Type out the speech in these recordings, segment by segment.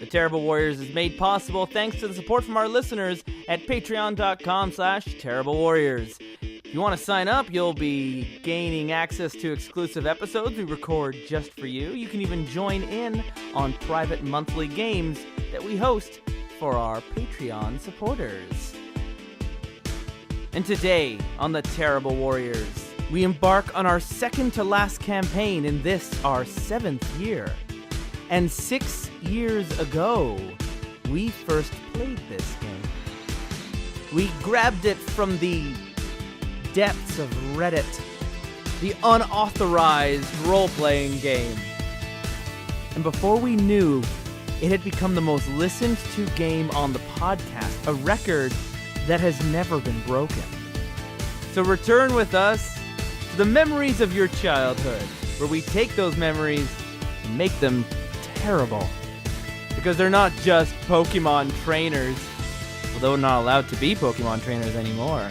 The Terrible Warriors is made possible thanks to the support from our listeners at patreon.com/terriblewarriors. If you want to sign up, you'll be gaining access to exclusive episodes we record just for you. You can even join in on private monthly games that we host for our Patreon supporters. And today, on the Terrible Warriors, we embark on our second-to-last campaign in this, our 7th year. And 6 years ago, we first played this game. We grabbed it from the depths of Reddit, the unauthorized role-playing game. And before we knew, it had become the most listened to game on the podcast, a record that has never been broken. So return with us to the memories of your childhood, where we take those memories and make them terrible. Because they're not just Pokemon trainers, although not allowed to be Pokemon trainers anymore.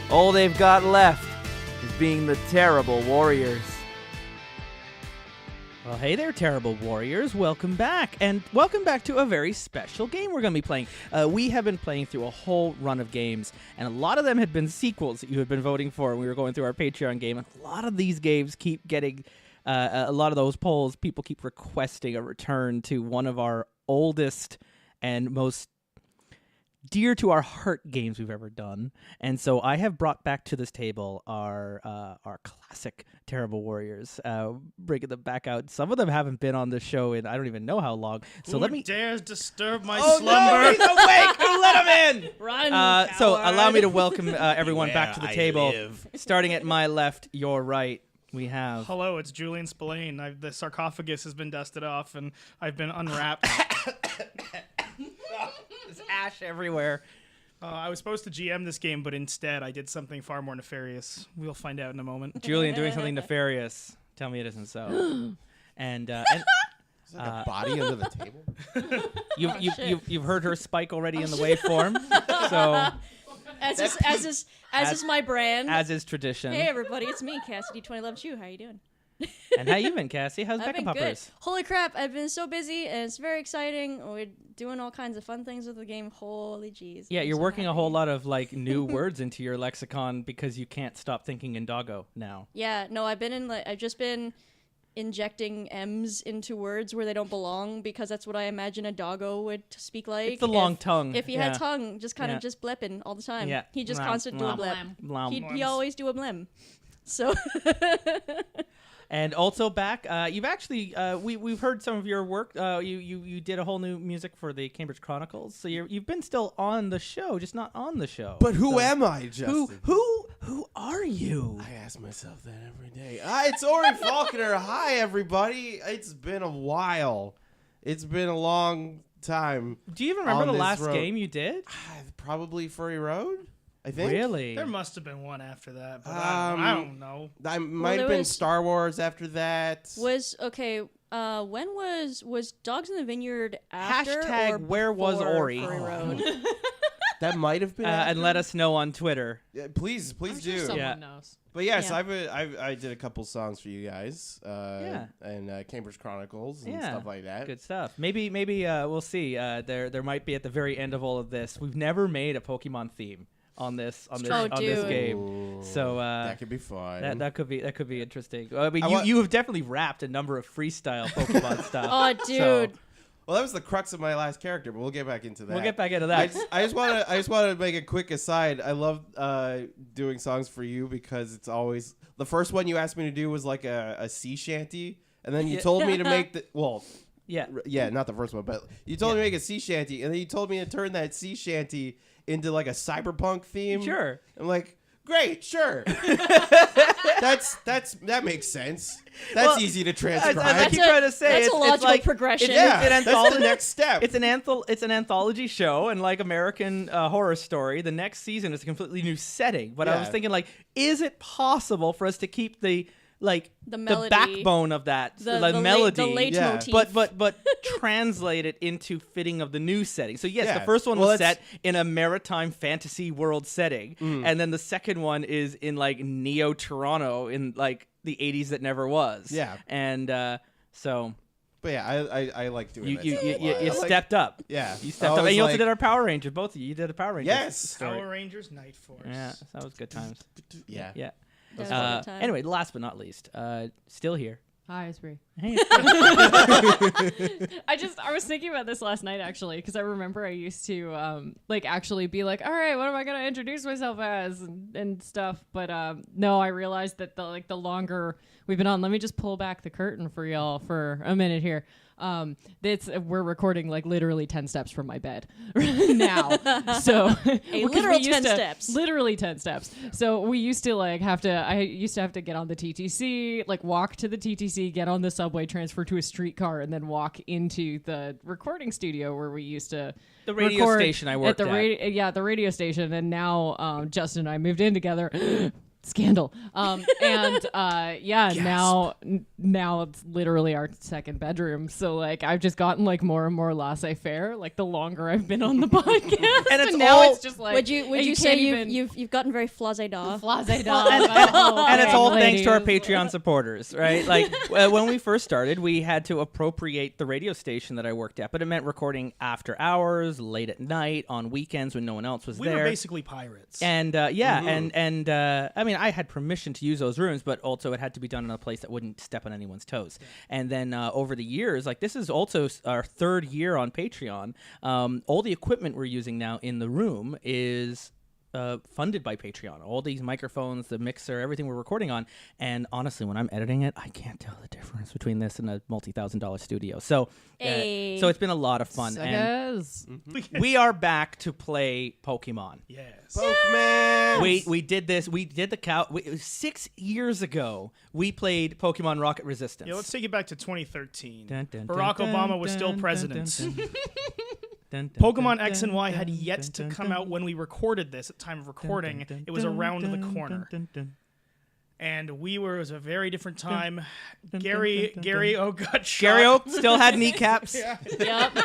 All they've got left is being the Terrible Warriors. Well, hey there, Terrible Warriors. Welcome back. And welcome back to a very special game we're going to be playing. We have been playing through a whole run of games, and a lot of them had been sequels that you had been voting for when we were going through our Patreon game. And a lot of these games keep getting... a lot of those polls, people keep requesting a return to one of our oldest and most dear to our heart games we've ever done. And so I have brought back to this table our classic Terrible Warriors, bringing them back out. Some of them haven't been on the show in I don't even know how long. So let me dares disturb my Oh slumber. no, he's awake! Who let him in? Run, So coward. allow me to welcome everyone back to the I table. live. Starting at my left, your right. We have... Hello, it's Julian Spillane. The sarcophagus has been dusted off, and I've been unwrapped. There's ash everywhere. I was supposed to GM this game, but instead I did something far more nefarious. We'll find out in a moment. Julian doing something nefarious. Tell me it isn't so. And Is that a body under the table? you've heard her spike already in the waveform. So As is my brand. as is tradition. Hey everybody, it's me, Cassie D20 Loves You. How you doing? And how you been, Cassie? How's I've Becca been Puppers? good. Holy crap, I've been so busy and it's very exciting. We're doing all kinds of fun things with the game. Holy jeez. Yeah, I'm you're so working a happy. whole lot of like new words into your lexicon because you can't stop thinking in doggo now. Yeah, no, I've just been injecting M's into words where they don't belong because that's what I imagine a doggo would speak like. It's the long tongue. If he yeah. had tongue, just kind Yeah. of just blepping all the time. Yeah. He just Blam, constant do a blam. blep. Blam. He always do a blim. So And also back, you've actually we've heard some of your work. You did a whole new music for the Cambridge Chronicles, so you've been still on the show, just not on the show. But who So- am I, Justin? Who are you? I ask myself that every day. It's Orie Faulkner. Hi, everybody. It's been a while. It's been a long time. Do you even remember on the this last road. game you did? Probably Furry Road, I think. Really? There must have been one after that, but Um, I don't know. I might there have been was- Star Wars after that. was okay. When was Dogs in the Vineyard after Hashtag or where was before Orie? Furry Road? That might have been. And after? let us know on Twitter. Yeah, please I'm do. sure someone Yeah. knows. But yes, Yeah. I did a couple songs for you guys. And Cambridge Chronicles and Yeah. stuff like that. Good stuff. Maybe we'll see. There might be at the very end of all of this. We've never made a Pokemon theme on this Oh, this dude. game. Ooh, So that could be fun. that could be interesting. I mean, I you have definitely rapped a number of freestyle Pokemon stuff. Oh, So dude. Well, that was the crux of my last character, but we'll get back into that. we'll get back into that. I just want to make a quick aside. I love doing songs for you because it's always the first one you asked me to do was like a sea shanty, and then you told me to make yeah. not the first one, but you told me to make a sea shanty, and then you told me to turn that sea shanty into like a cyberpunk theme. Sure. I'm like, great, sure. that makes sense. That's Well, easy to As transcribe. I keep trying to say, That's it's, a logical it's like, progression. yeah, an that's anthology. the next step. It's an anthology show, and like American Horror Story, the next season is a completely new setting. But I was Yeah. thinking, like, is it possible for us to keep the melody, backbone of that, the melody, the Yeah. leitmotif. but translate it into fitting of the new setting. So yes, Yeah. the first one Well, was that's- set in a maritime fantasy world setting, and then the second one is in like Neo Toronto in like the 80s that never was. Yeah. And so. But yeah, I like doing You that. you, stuff a you, lot. you I like- stepped up. Yeah. You stepped up. was And you also like- did our Power Rangers. Both of you. You did a Power Rangers. Yes. story. Power Rangers Night Force. Yeah, that was good times. Yeah. Yeah. That was a good time. Anyway, last but not least, still here. Hi, it's Brie. Hey, I was thinking about this last night actually because I remember I used to actually be like, all right, what am I gonna introduce myself as and stuff. But no, I realized that the longer we've been on, let me just pull back the curtain for y'all for a minute here. We're recording like literally 10 steps from my bed now. So literal 10 steps. Literally 10 steps. So we used to I used to have to get on the TTC, like walk to the TTC, get on the subway, transfer to a streetcar, and then walk into the recording studio where we used to the radio record station I worked at. The radio station. And now Justin and I moved in together. Scandal. Now it's literally our second bedroom. So I've just gotten more and more laissez-faire the longer I've been on the podcast. And it's now all- it's just would you say you've gotten very flazé-da? and it's all thanks to our Patreon supporters, right? When we first started, we had to appropriate the radio station that I worked at, but it meant recording after hours, late at night, on weekends when no one else was We there. were basically pirates. And I mean, I had permission to use those rooms, but also it had to be done in a place that wouldn't step on anyone's toes. And then over the years, this is also our third year on Patreon. All the equipment we're using now in the room is funded by Patreon. All these microphones, the mixer, everything we're recording on. And honestly, when I'm editing it, I can't tell the difference between this and a multi-$1,000 studio. So, so it's been a lot of fun. And we are back to play Pokemon. Yes. Pokemon. We did this. We did the cow. 6 years ago, we played Pokemon Rocket Resistance. Yeah, let's take it back to 2013. Dun, dun, Barack dun, Obama dun, was still dun, president. dun, dun, dun, dun, Pokemon dun, X and Y dun, had dun, yet dun, to dun, come dun, out when we recorded this. At time of recording, dun, dun, it was dun, around dun, the dun, corner. dun, dun. And it was a very different time. dun, Gary dun, dun, dun. Oak got shot. Gary Oak still had kneecaps. Yep.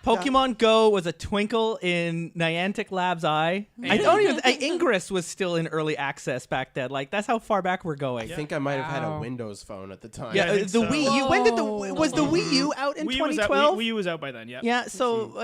Pokemon Go was a twinkle in Niantic Lab's eye. I don't even. Ingress was still in early access back then. That's how far back we're going. I think I might have had a Wow. Windows phone at the time. Yeah, I think the so. Wii U. When did was the Wii U out in Wii U was out, 2012? Wii U was out by then, yeah. Yeah. So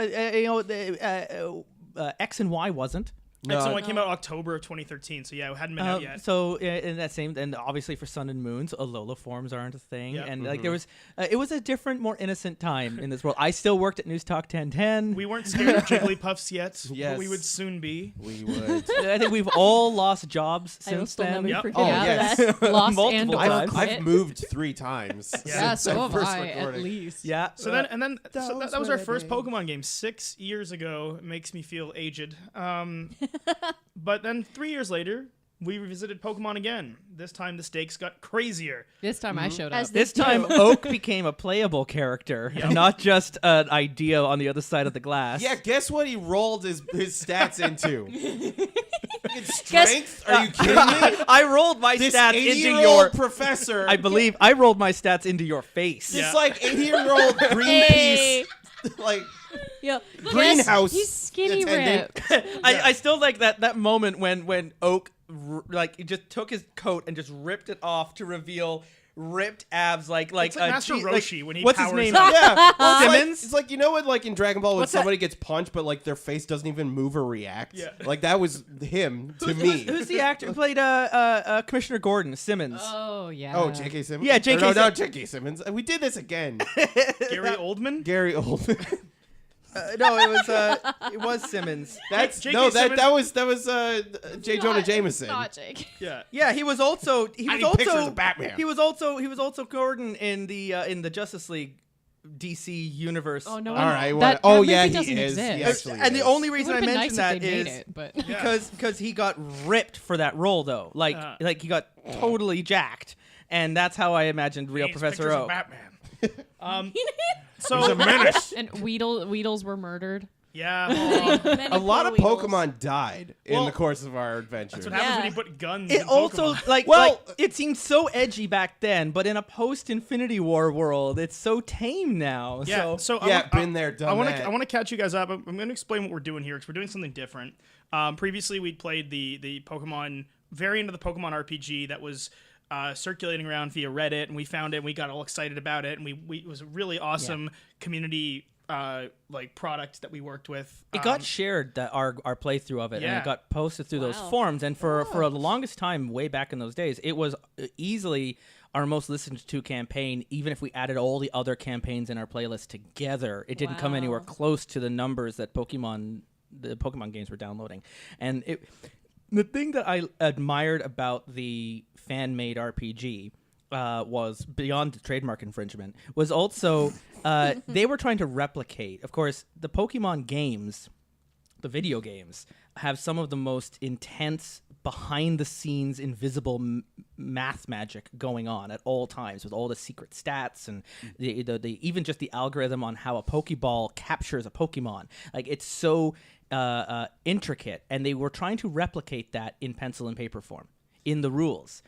X and Y wasn't. X and Y came out October of 2013, so yeah, it hadn't been out yet. So in that same, and obviously for Sun and Moons, Alola forms aren't a thing, Yep. and there was, it was a different, more innocent time in this world. I still worked at News Talk 1010. We weren't scared of Jigglypuffs yet, Yes. but we would soon be. We would. I think we've all lost jobs I will since still then. never Yep. forget Oh, that. yes. Lost Multiple and times. quit. I've moved 3 times. Yeah, since so that have first I, at recording. least. Yeah. So that was our first days. Pokemon game 6 years ago. It makes me feel aged. But then 3 years later, we revisited Pokemon again. This time the stakes got crazier. This time I showed up. As This they time, do. Oak became a playable character, and not just an idea on the other side of the glass. Yeah, guess what he rolled his stats into? Fucking strength? Are you kidding me? I rolled my This stats into 80-year-old your. professor. I believe I rolled my stats into your face. This Yeah. 80-year-old Hey. Greenpeace, Yeah. greenhouse. He's skinny attendant. ripped. I still like that moment when Oak he just took his coat and just ripped it off to reveal ripped abs like Master Roshi when he what's his powers name? up. Yeah, well, Simmons? It's like you know what, in Dragon Ball when What's that? somebody gets punched, but their face doesn't even move or react. Yeah. That was him to me. Who's the actor who played Commissioner Gordon? Simmons. Oh, yeah. Oh, J.K. Simmons. Yeah, J.K. No, Sim- not J.K. Simmons. We did this again. Gary Oldman? Gary Oldman. No, it was Simmons. That's J.K. no, Simmons- that was J. Jonah Jameson. Not Jake. Yeah. Yeah, he was also I need pictures of Batman. He was also Gordon in the Justice League DC universe. Oh, no. All right. That Oh movie yeah, he doesn't is. exist. He actually And the is. only It reason I would've been mentioned nice if that they made is it, but because he got ripped for that role though. Like he got totally jacked, and that's how I imagined real Needs Professor pictures of Oak. Batman. He's a menace. and Weedles were murdered. Yeah. Many A lot of Weedles. Pokemon died in Well, the course of our adventure. That's what happens when Yeah. you put guns It in also Pokemon. it seemed so edgy back then, but in a post-Infinity War world, it's so tame now. Yeah, So Yeah, been there, done I want that. to. I want to catch you guys up. I'm going to explain what we're doing here because we're doing something different. Previously, we'd played the Pokemon variant of the Pokemon RPG that was circulating around via Reddit, and we found it, and we got all excited about it, and it was a really awesome community product that we worked with. It got shared, that our playthrough of it, and it got posted through those Wow. forums. And for the longest time, way back in those days, it was easily our most listened to campaign. Even if we added all the other campaigns in our playlist together, it didn't come anywhere close to the numbers that the Pokemon games were downloading. And the thing that I admired about the fan-made RPG was, beyond the trademark infringement, was also they were trying to replicate. Of course, the Pokemon games, the video games, have some of the most intense, behind-the-scenes, invisible math magic going on at all times, with all the secret stats and the even just the algorithm on how a Pokeball captures a Pokemon. Like, it's so intricate, and they were trying to replicate that in pencil and paper form in the rules.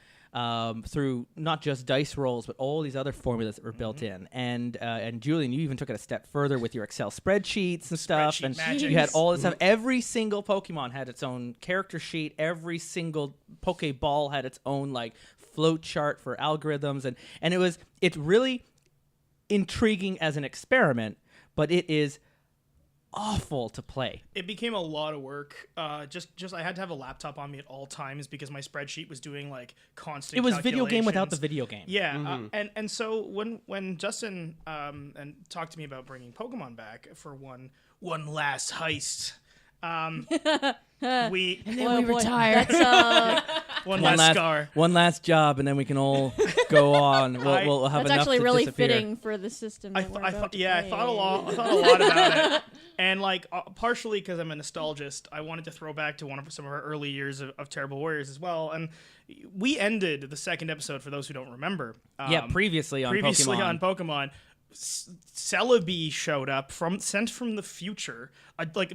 Through not just dice rolls, but all these other formulas that were built in. And Julian, you even took it a step further with your Excel spreadsheets and stuff. Spreadsheet And magic. you had all this stuff. Every single Pokemon had its own character sheet. Every single Pokeball had its own flow chart for algorithms. And it's really intriguing as an experiment, but it is awful to play. It became a lot of work. Just I had to have a laptop on me at all times because my spreadsheet was doing constant. It was video game without the calculations. video game. Yeah, and so when Justin and talked to me about bringing Pokemon back for one last heist, we we retired. That's, one last scar. One last job, and then we can all go on. We'll have that's enough actually to really disappear. fitting for the system. I that we're thought about to I play. thought a lot about it, and partially because I'm a nostalgist, I wanted to throw back to some of our early years of Terrible Warriors as well. And we ended the second episode, for those who don't remember. Previously on Pokemon. Celebi showed up sent from the future,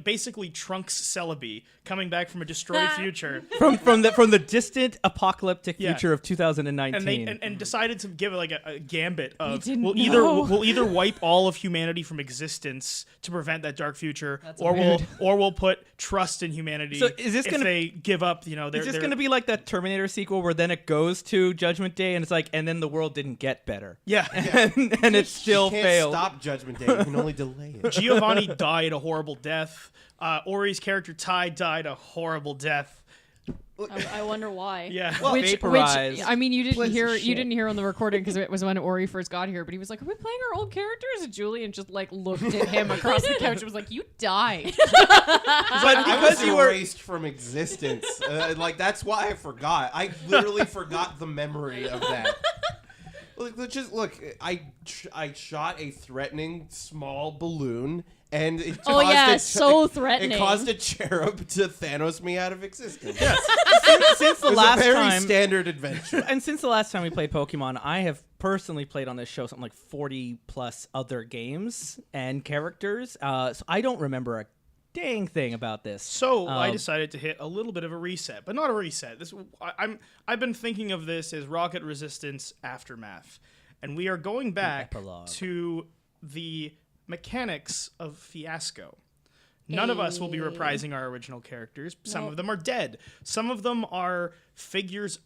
basically Trunks Celebi coming back from a destroyed future, from the distant apocalyptic future of 2019, and decided to give it a gambit of didn't we'll either wipe all of humanity from existence to prevent that dark future, or we'll put trust in humanity. So is this if gonna they give up? Is Is this going to be like that Terminator sequel where then it goes to Judgment Day and it's and then the world didn't get better? Yeah. and it still You can't failed. stop Judgment Day. You can only delay it. Giovanni died a horrible death. Orie's character Ty died a horrible death. I wonder why. Yeah. Well, Vaporized. I mean, you didn't Plays hear shit. you didn't hear on the recording because it was when Orie first got here. But he was like, "Are we playing our old characters?" And Julian just looked at him across the couch and was like, "You died." I was erased from existence. That's why I forgot. I literally forgot the memory of that. Look, I shot a threatening small balloon, and it caused so threatening. It caused a cherub to Thanos me out of existence. Yes. since the It was last a very time, standard adventure. and since the last time we played Pokemon, I have personally played on this show something like 40 plus other games and characters. So I don't remember a dang thing about this. So I decided to hit a little bit of a reset, but not a reset. I've been thinking of this as Rocket Resistance Aftermath, and we are going back epilogue. to the mechanics of Fiasco. None of us will be reprising our original characters. Some of them are dead. Some of them are figures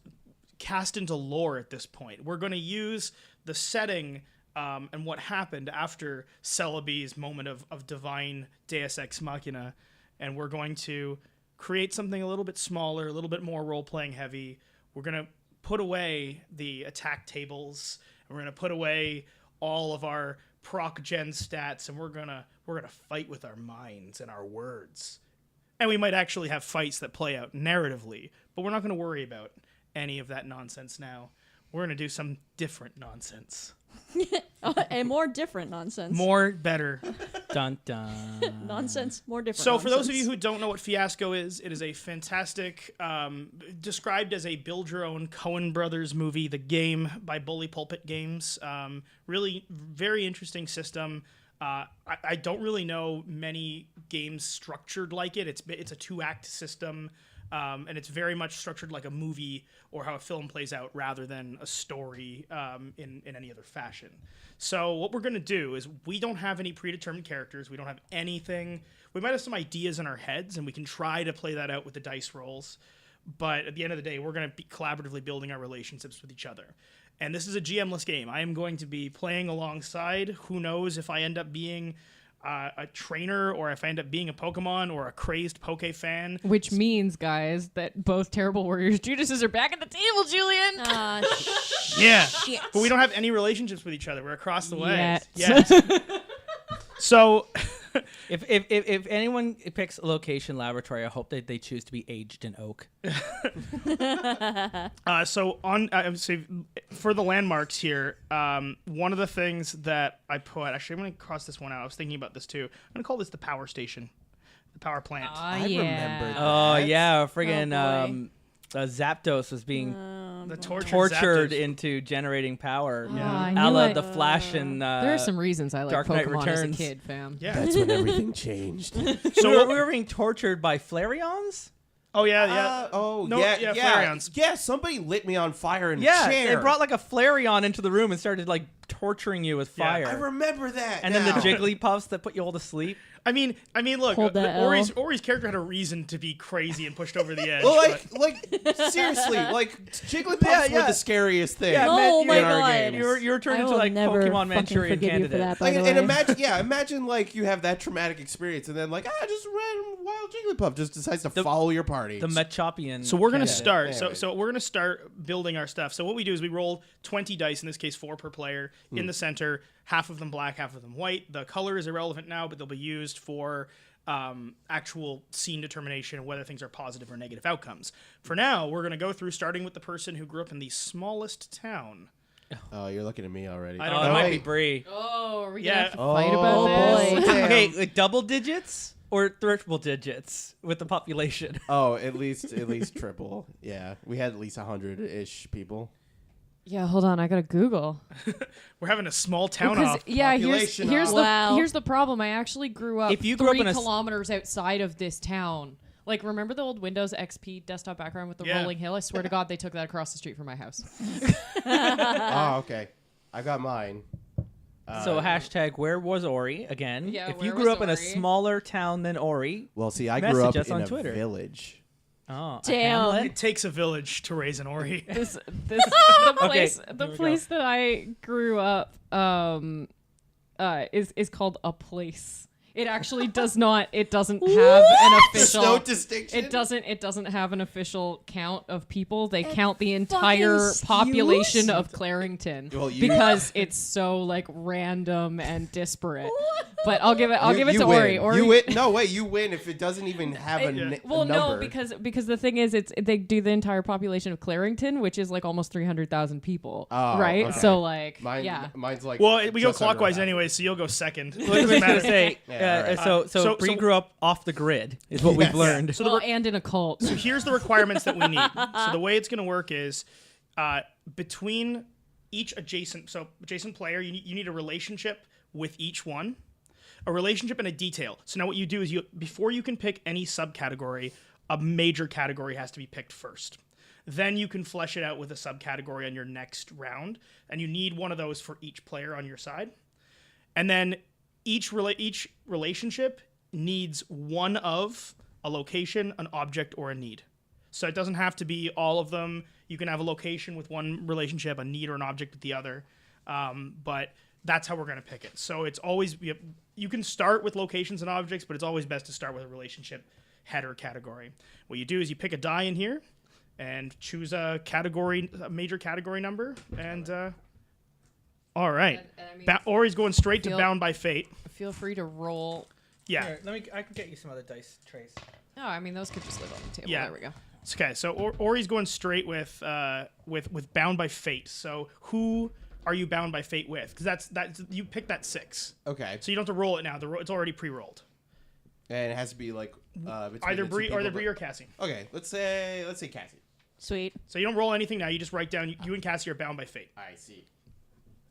cast into lore at this point. We're going to use the setting and what happened after Celebi's moment of divine Deus Ex Machina, and we're going to create something a little bit smaller, a little bit more role-playing heavy. We're going to put away the attack tables, and we're going to put away all of our proc gen stats, and we're gonna fight with our minds and our words. And we might actually have fights that play out narratively, but we're not going to worry about any of that nonsense now. We're going to do some different nonsense. And more different nonsense. More better. Dun dun. Nonsense, more different So for those of you nonsense. who don't know what Fiasco is, it is a fantastic, described as a build-your-own Coen Brothers movie, the game by Bully Pulpit Games. Really very interesting system. I don't really know many games structured like it. It's a 2-act system, and it's very much structured like a movie or how a film plays out rather than a story in any other fashion. So what we're going to do is we don't have any predetermined characters. We don't have anything. We might have some ideas in our heads, and we can try to play that out with the dice rolls. but at the end of the day, we're going to be collaboratively building our relationships with each other. And this is a GM-less game. I am going to be playing alongside. Who knows if I end up being a trainer or if I end up being a Pokemon or a crazed Poke fan. Which means, guys, that both Terrible Warriors Judases are back at the table, Julian. Yeah. Shit. But we don't have any relationships with each other. We're across the way. Yet. Yes. So If anyone picks a location laboratory, I hope that they choose to be aged in oak. So for the landmarks here, one of the things that I put, actually I'm going to cross this one out. I was thinking about this too. I'm going to call this the power station, the power plant. I remember that. Oh yeah, friggin' boy. Zapdos was being The tortured Zapdos. into generating power. I A knew la it. the Flash and There are some reasons I like Dark Knight Pokemon Returns. as a kid, fam. Yeah. That's when everything changed. So we were being tortured by Flareons. Oh yeah. Yeah, Flareons. Yeah, somebody lit me on fire in Yeah, a chair. they brought like a Flareon into the room and started like torturing you with Yeah. fire. I remember that. and then the now. Jigglypuffs that put you all to sleep. I mean, look, Hold that L. Ori's character had a reason to be crazy and pushed over the edge. Well, but- like seriously, like Jigglypuffs were the scariest thing. Yeah, Oh man, my in our God. games. You're turned I into will like never Pokemon fucking Manchurian forgive you for candidate. that, by Like, the and way. imagine like you have that traumatic experience, and then like just a random wild Jigglypuff just decides to follow your party. The Machopian. So we're gonna candidate. start. Anyway. So we're gonna start building our stuff. So what we do is we roll 20 dice. In this case, 4 per player. In the center, half of them black, half of them white. The color is irrelevant now, but they'll be used for actual scene determination of whether things are positive or negative outcomes. For now, we're gonna go through starting with the person who grew up in the smallest town. Oh, you're looking at me already. I Oh, don't it know. might be Bree. Oh, are we Yeah. gonna have to fight about Oh, this? boy. Okay, like double digits or triple digits with the population. Oh, at least triple. Yeah, we had at least 100-ish people. Yeah, hold on, I gotta Google. We're having a small town Because off. population here's off. Wow. here's the problem. I actually grew up If you grew up 3 in a kilometers outside of this town. Like, remember the old Windows XP desktop background with the Yeah. rolling hill? I swear to God, they took that across the street from my house. Oh, okay. I got mine. So hashtag where was Ori again? Yeah, if where you grew was up in a Ori? smaller town than Ori, Well, see, I Message grew up us in on a Twitter. village. oh, Damn. a hamlet? It takes a village to raise an Ori. The place, here the we place that I grew up is called a place. It actually does not. It doesn't have an There's official. no distinction. It doesn't have an official count of people. They count the entire fucking population skews. of Clarendon Well, you- because it's so like random and disparate. But I'll give it You to win. Ori. Ori You win. No, wait, you win if it doesn't even have a well, no, number. because the thing is, they do the entire population of Clarendon, which is like almost 300,000 people, Oh, right? okay. So like, Mine's like. Well, we go just under clockwise half. anyway, so you'll go second. I was just gonna say, Yeah, all right. so Bree grew up off the grid, is what we've learned. So well, and in a cult. So here's the requirements that we need. So the way it's going to work is between each adjacent player, you need a relationship with each one, a relationship and a detail. So now what you do is before you can pick any subcategory, a major category has to be picked first. Then you can flesh it out with a subcategory on your next round, and you need one of those for each player on your side. And then each relationship needs one of a location, an object, or a need. So it doesn't have to be all of them. You can have a location with one relationship, a need or an object with the other. But that's how we're going to pick it. So it's always, you can start with locations and objects, but it's always best to start with a relationship header category. What you do is you pick a die in here and choose a major category number. And all right. And I mean, Ori's going straight to feel- Bound by Fate. Feel free to roll. Yeah. Here, I can get you some other dice trays. No, I mean those could just live on the table. Yeah. There we go. Okay, so Ori's going straight with Bound by Fate. So who are you bound by fate with? Because that's you pick that 6. Okay. So you don't have to roll it now. It's already pre-rolled. And it has to be like between Either the two Bree people, or Cassie. Okay, let's say Cassie. Sweet. So you don't roll anything now. You just write down you and Cassie are bound by fate. I see.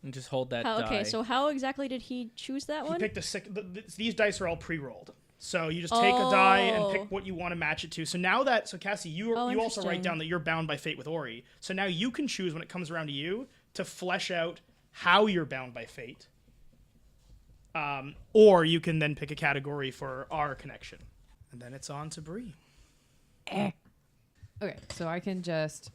And just hold that How, die. okay, so how exactly did he choose that You one? pick the 6. These dice are all pre-rolled. So you just take a die and Oh. pick what you want to match it to. So Cassie, you also interesting. write down that you're bound by fate with Ori. So now you can choose when it comes around to you to flesh out how you're bound by fate. Or you can then pick a category for our connection. And then it's on to Bree. Okay, so I can just.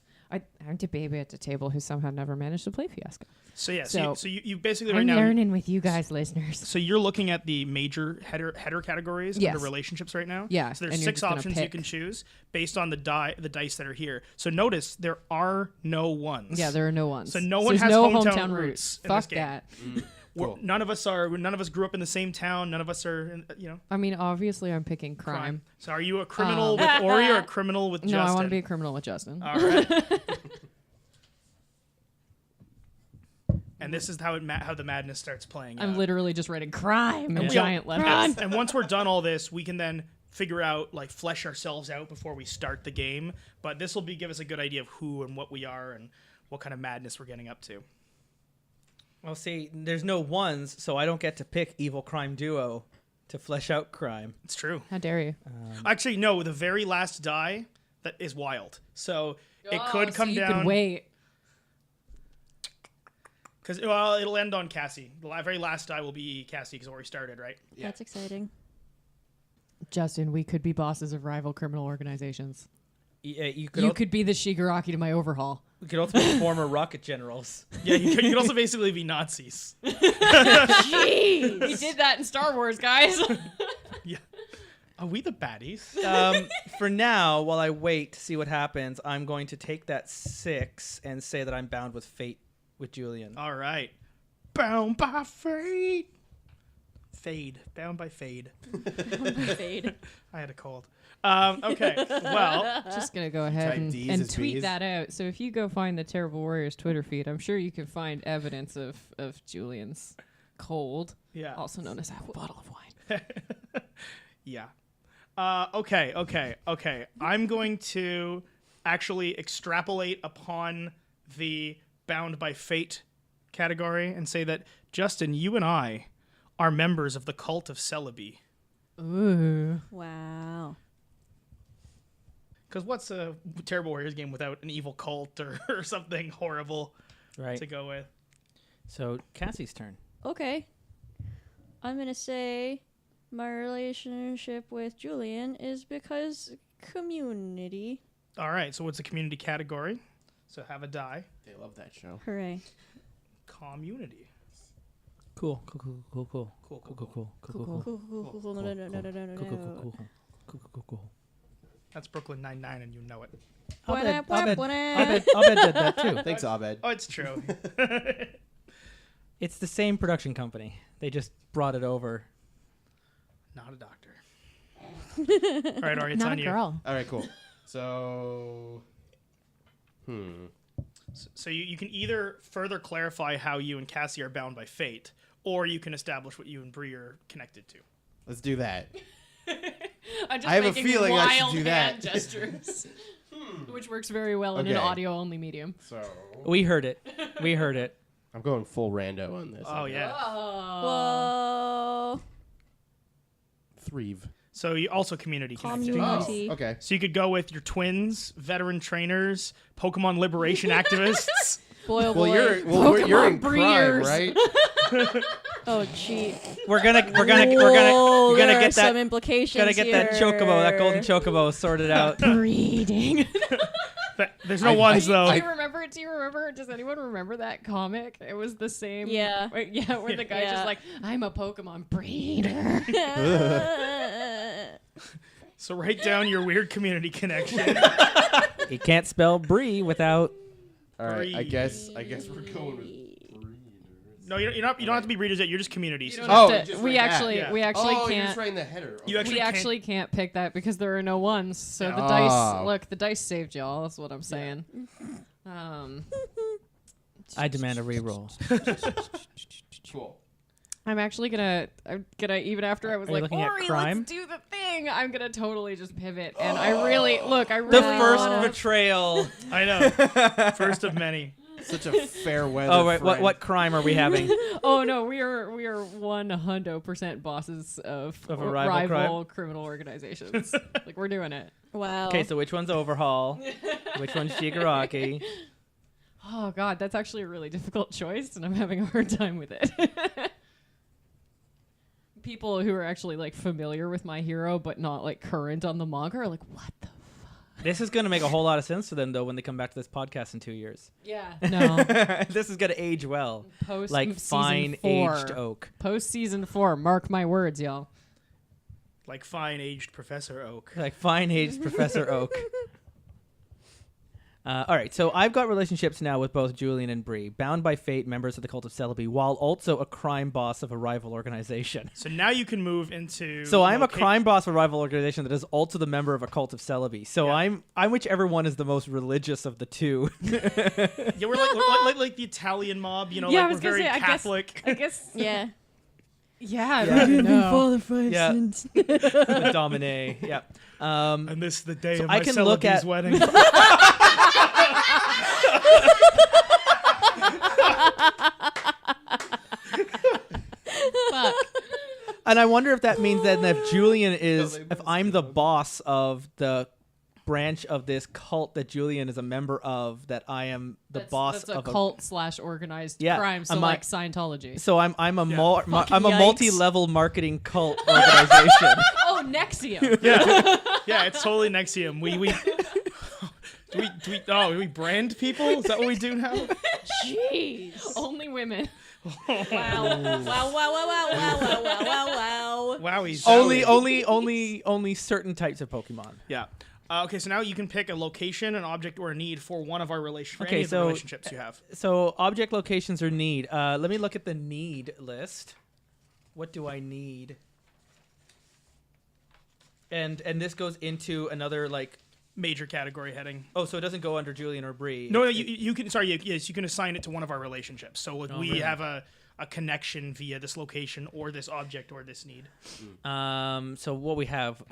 I'm the baby at the table who somehow never managed to play Fiasco. So yeah, So so you basically right I'm now. learning with you guys, listeners. So you're looking at the major header categories Yes. under relationships right now. Yeah, So and there's you're 6 just gonna options you pick. can choose based on the dice that are here. So notice there are no ones. Yeah, there are no ones. So no one There's has no hometown roots in this Fuck game. that. Cool. None of us grew up in the same town. None of us are, I mean, obviously, I'm picking crime. So are you a criminal with Orie or a criminal with Justin? No, I want to be a criminal with Justin. All right. And this is how the madness starts playing. I'm out. literally just writing crime in Yeah. giant letters. And once we're done all this, we can then figure out, flesh ourselves out before we start the game. But this will give us a good idea of who and what we are and what kind of madness we're getting up to. Well, see, there's no ones, so I don't get to pick evil crime duo to flesh out crime. It's true. How dare you? Actually, no, the very last die, that is wild. So it could come you down. Could wait. Because, it'll end on Cassie. The very last die will be Cassie because Orie started, right? Yeah. That's exciting. Justin, we could be bosses of rival criminal organizations. Yeah, you You could. could be the Shigaraki to my overhaul. We could also be former rocket generals. Yeah, you could also basically be Nazis. Jeez! We did that in Star Wars, guys. Yeah. Are we the baddies? For now, while I wait to see what happens, I'm going to take that 6 and say that I'm bound with fate with Julian. All right. Bound by fate. Fade. Bound by fade. Fade. I had a cold. Okay. Well, Just gonna go ahead Type and, Ds and as tweet Bs. that out. So if you go find the Terrible Warriors Twitter feed, I'm sure you can find evidence of Julian's cold, yeah. also known as a bottle of wine. Yeah. Okay. I'm going to actually extrapolate upon the bound by fate category and say that, Justin, you and I are members of the cult of Celebi. Ooh. Wow. Because what's a Terrible Warriors game without an evil cult or something horrible Right. to go with? So Cassie's turn. Okay. I'm gonna say my relationship with Julian is because community. All right, so what's the community category? So have a die. They love that show. Hooray. Community. Cool. Cool, cool, cool, cool. No. Cool. That's Brooklyn Nine-Nine, and you know it. Abed did that too. Thanks, Abed. Oh, it's true. It's the same production company. They just brought it over. Not a doctor. All right, Orie, it's Not on a you. girl. All right, cool. So, So you can either further clarify how you and Cassie are bound by fate, or you can establish what you and Bree are connected to. let's do that. I'm just I have a making feeling I should wild do that. hand gestures, which works very well in an Okay. audio-only medium. So, We heard it. I'm going full rando on this. Oh, yeah. Whoa. Three. So you also community connected. Community. Oh, okay. So you could go with your twins, veteran trainers, Pokemon liberation activists. Boy, oh Well, boy. you're in crime, breeders. right? Oh, gee. We're gonna Whoa, get there are some that. implications Gotta get that here. chocobo, that golden chocobo, sorted out. Breeding. There's no ones, though. Do you remember? Does anyone remember that comic? It was the same. Yeah. Where the guy's Yeah. just like, I'm a Pokemon breeder. So write down your weird community connection. You can't spell Bree without. All right. I Breed. guess we're going with. No, you don't have to be readers yet. You're just community. You So don't Oh, have just to, we like that. actually, Yeah. we actually You're can't. just writing the header. You actually We can't- actually can't pick that because there are no ones. So the Oh. dice, look, the dice saved y'all. That's what I'm saying. I demand a reroll. Cool. I'm actually gonna even after I was Are you like, looking at Orie, crime? let's do the thing. I'm gonna totally just pivot, and I really The wanna- first betrayal. I know. First of many. Such a fair weather. Oh, right. friend. What crime are we having? Oh no, we are 100% bosses of Of a rival criminal organizations. Like we're doing it. Wow. Okay, so which one's Overhaul? Which one's Shigaraki? Oh god, that's actually a really difficult choice, and I'm having a hard time with it. People who are actually like familiar with my hero but not like current on the manga are like, what the This is going to make a whole lot of sense to them, though, when they come back to this podcast in 2 years. Yeah. No. This is going to age well. Post Like season fine 4. aged oak. Post season 4. Mark my words, y'all. Like fine aged Professor Oak. Like fine aged Professor Oak. All right, so I've got relationships now with both Julian and Bree, bound by fate, members of the Cult of Celebi, while also a crime boss of a rival organization. So now you can move into. So I'm a crime boss of a rival organization that is also the member of a Cult of Celebi. So Yeah. I'm whichever one is the most religious of the two. Yeah, we're like the Italian mob. You know, Yeah, I like was we're gonna very say, Catholic. I guess. Yeah. Yeah. I Yeah. don't know. Yeah. The Domine. Yeah. And this is the day So of I my can look Celebi's at- wedding. Fuck. And I wonder if that means that if Julian is, if I'm the boss of the branch of this cult that Julian is a member of, that I am the boss that's a of cult / organized Yeah, crime. So I'm like a- Scientology. So I'm a Fucking I'm a yikes. multi-level marketing cult organization. Oh, Nexium. Yeah, it's totally Nexium. We we brand people? Is that what we do now? Jeez. Only women. Wow. Wow, wow, wow, wow, wow, wow, wow, wow. Wowie. only certain types of Pokemon. Yeah. Okay, so now you can pick a location, an object, or a need for one of our Okay, any of the so- relationships you have. So object locations or need. Let me look at the need list. What do I need? And this goes into another like. Major category heading. Oh, so it doesn't go under Julian or Bree. No, you can. Sorry, yes, you can assign it to one of our relationships. So like, we really? have a connection via this location or this object or this need. So what we have,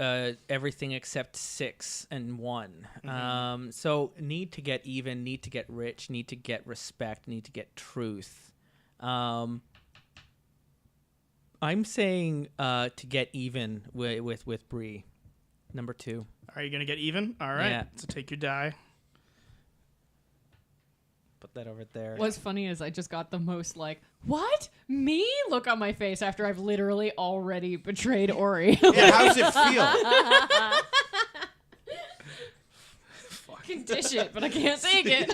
everything except 6 and 1. So need to get even, need to get rich, need to get respect, need to get truth. I'm saying to get even with Bree, number 2. Are you gonna get even? All right. Yeah. So take your die. Put that over there. What's funny is I just got the most like, what? Me? Look on my face after I've literally already betrayed Orie. Yeah, how does it feel? I can dish it, but I can't take it.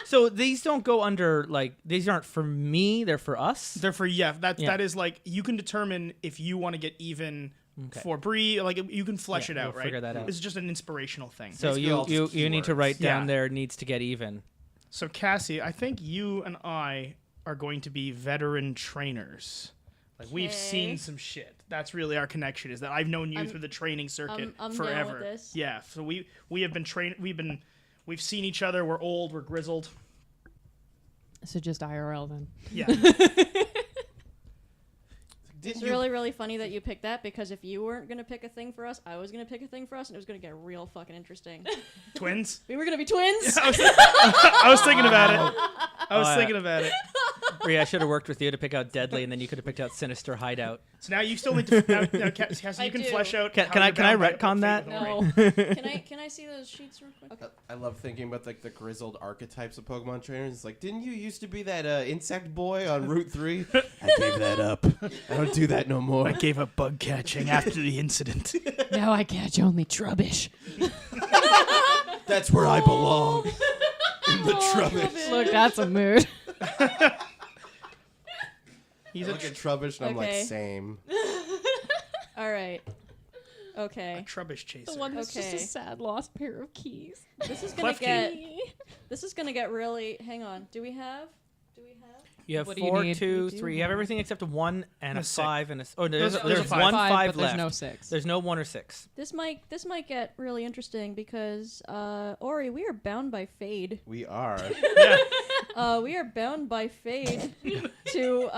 So these don't go under like these aren't for me; they're for us. They're for that Yeah. is like you can determine if you want to get even Okay. for Bree. Like you can flesh Yeah, it out, we'll right? figure that out. This is just an inspirational thing. So Basically all you just need to keywords. write down Yeah. there needs to get even. So Cassie, I think you and I are going to be veteran trainers. Like we've seen Okay. some shit. That's really our connection. Is that I've known you through the training circuit I'm down forever. with this. Yeah. So we have been trained. We've seen each other. We're old. We're grizzled. So just IRL then. Yeah. It's really, really funny that you picked that because if you weren't gonna pick a thing for us, I was gonna pick a thing for us, and it was gonna get real fucking interesting. Twins. We were gonna be twins. I was thinking about it. I was Oh, yeah. thinking about it. Bree, I should have worked with you to pick out Deadly, and then you could have picked out Sinister Hideout. So now you still need to. Now Cassie, I you can do. flesh out. Can how I you're can I bound by retcon that? fate with Orie. Can I see those sheets real quick? I love thinking about like the grizzled archetypes of Pokemon trainers. It's like, didn't you used to be that insect boy on Route 3? I gave that up. I don't do that no more. I gave up bug catching after the incident. Now I catch only Trubbish. That's where I belong. In the Trubbish. Look, that's a mood. He's I a look at Trubbish and I'm like, Okay. same. All right. Okay. Trubbish chaser. The one that's just Okay. a sad lost pair of keys. This is gonna Clef get. This is gonna get really. Hang on. Do we have? You have What do you 4, need? 2, We do 3. You have have- everything except a 1 and a A 6. 5 and a. Oh, there's There's a 5. 1 5 but left. there's no 6. There's no 1 or 6. This might get really interesting because Orie, we are bound by fade. We are. Yeah. We are bound by fade to.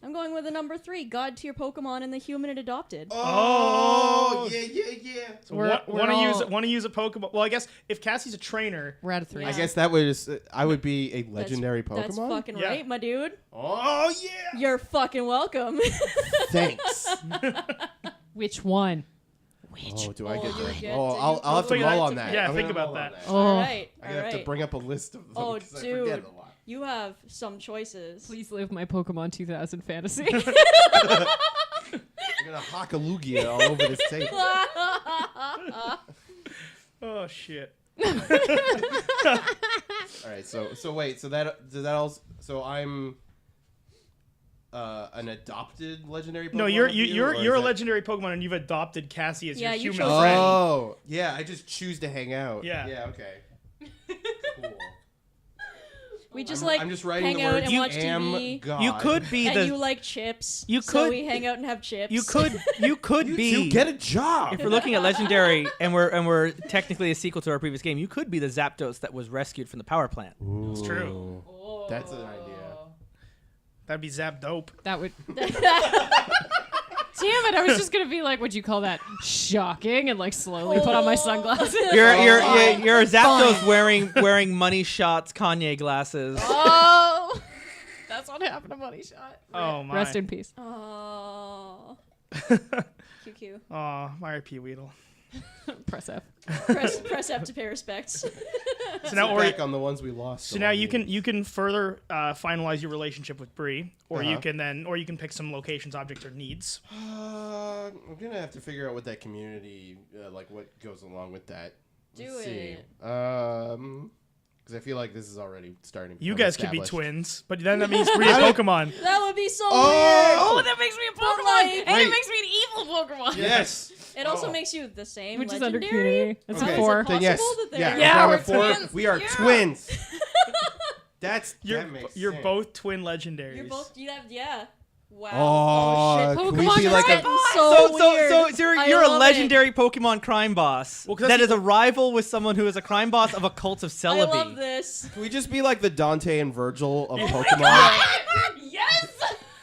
I'm going with the number 3, God tier Pokemon and the human it adopted. Oh, yeah. So We're want to use a Pokemon? Well, I guess if Cassie's a trainer. We're out of 3. Yeah. I guess that was I would be a legendary Pokemon. That's fucking Yeah. right, my dude. Oh yeah. You're fucking welcome. Thanks. Which one? Oh, do I Oh, get you that? get Oh, to- I'll have to Figure mull that- on that. yeah, I'm think gonna about mull on that. Oh. All right. I'm gonna have to bring up a list of them. Oh, 'cause I forget dude. a lot. You have some choices. Please live my Pokemon 2000 fantasy. I'm gonna Hakalugia all over this table. Oh shit. All right, so wait, so that does that also? So I'm an adopted legendary Pokemon. No, of you're you, or is a that- legendary Pokemon, and you've adopted Cassie as Yeah, your you human chose friend. Oh, yeah, I just choose to hang out. Yeah. Yeah. Okay. Cool. We just I'm just writing hang the out words. and watch am TV. God. You could be And the. you like chips. You So could- we hang out and have chips. You could be. You get a job. If we're looking at legendary and we're technically a sequel to our previous game, you could be the Zapdos that was rescued from the power plant. It's true. That's an idea. That'd be Zap Dope. That would. Damn it! I was just gonna be like, would you call that shocking? And like slowly put on my sunglasses. You're a Zapdos wearing money shots Kanye glasses. Oh, that's what happened to Money Shot. Oh my. Rest in peace. Oh. QQ. Oh, my RP Weedle. Press F. Press F to pay respects. So now, Orie, Back on the ones we lost. so now you can further finalize your relationship with Bree, or you can pick some locations, objects, or needs. I'm gonna have to figure out what that community like. What goes along with that? Do Let's see. it. Because I feel like this is already starting. To You become guys could be established. twins, but then that means Bree a Pokemon. That would be so Oh, weird. that makes me a But, Pokemon, like- and Wait. it makes me an evil Pokemon. Yes. It also makes you the same Which is under legendary. community. It's How a is it 4. possible Then yes. that they're- Yeah. Yeah, if we're I'm a 4, twins. we are Yeah. twins. That You're makes you're sense. both twin legendaries. You're both. You have. Yeah. Wow. Oh, shit. can we Pokemon be like crime a? boss. So You're a love legendary Pokemon crime boss Well, 'cause that that's- is a rival with someone who is a crime boss of a cult of I love Celebi. this. Can we just be like the Dante and Virgil of Pokemon? Yes.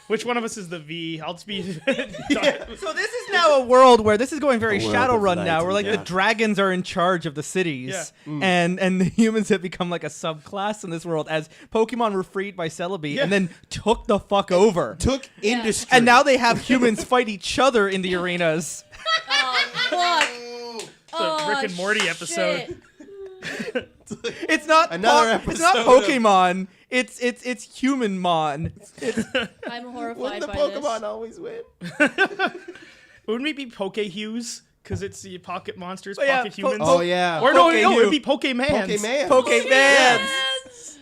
Which one of us is the V? I'll just be. So this is now a world where this is going very A world Shadowrun of now, where like yeah. the dragons are in charge of the cities, and the humans have become like a subclass in this world as Pokemon were freed by Celebi Yeah. and then took the fuck over. Took industry. And now they have humans fight each other in the arenas. Oh, fuck. It's a Rick and Morty episode. Shit. It's not Another It's not episode of- Pokemon. It's human mon. I'm horrified Wouldn't the by Pokemon this. always win? Wouldn't it be Pokehues? Because it's the pocket monsters, Oh, yeah, pocket humans. Oh yeah. Or no, Pokehue. it'd be Pokemans. Pokemon. Pokemans.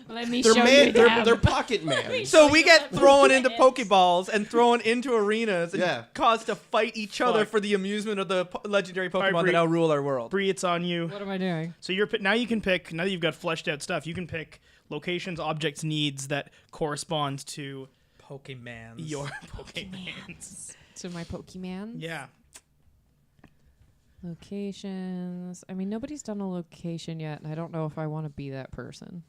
Let me They're show man. you. They're pocket man. So we get thrown into Pokemans. Pokeballs and thrown into arenas and Yeah. caused to fight each other Fuck. for the amusement of the legendary right, Pokemon Bree. that now rule our world. Bree, it's on you. What am I doing? So you're now you can pick. Now that you've got fleshed out stuff, you can pick locations, objects, needs that correspond to Pokemans. your Pokemans. So my Pokemans. Yeah. Locations. I mean, nobody's done a location yet, and I don't know if I want to be that person.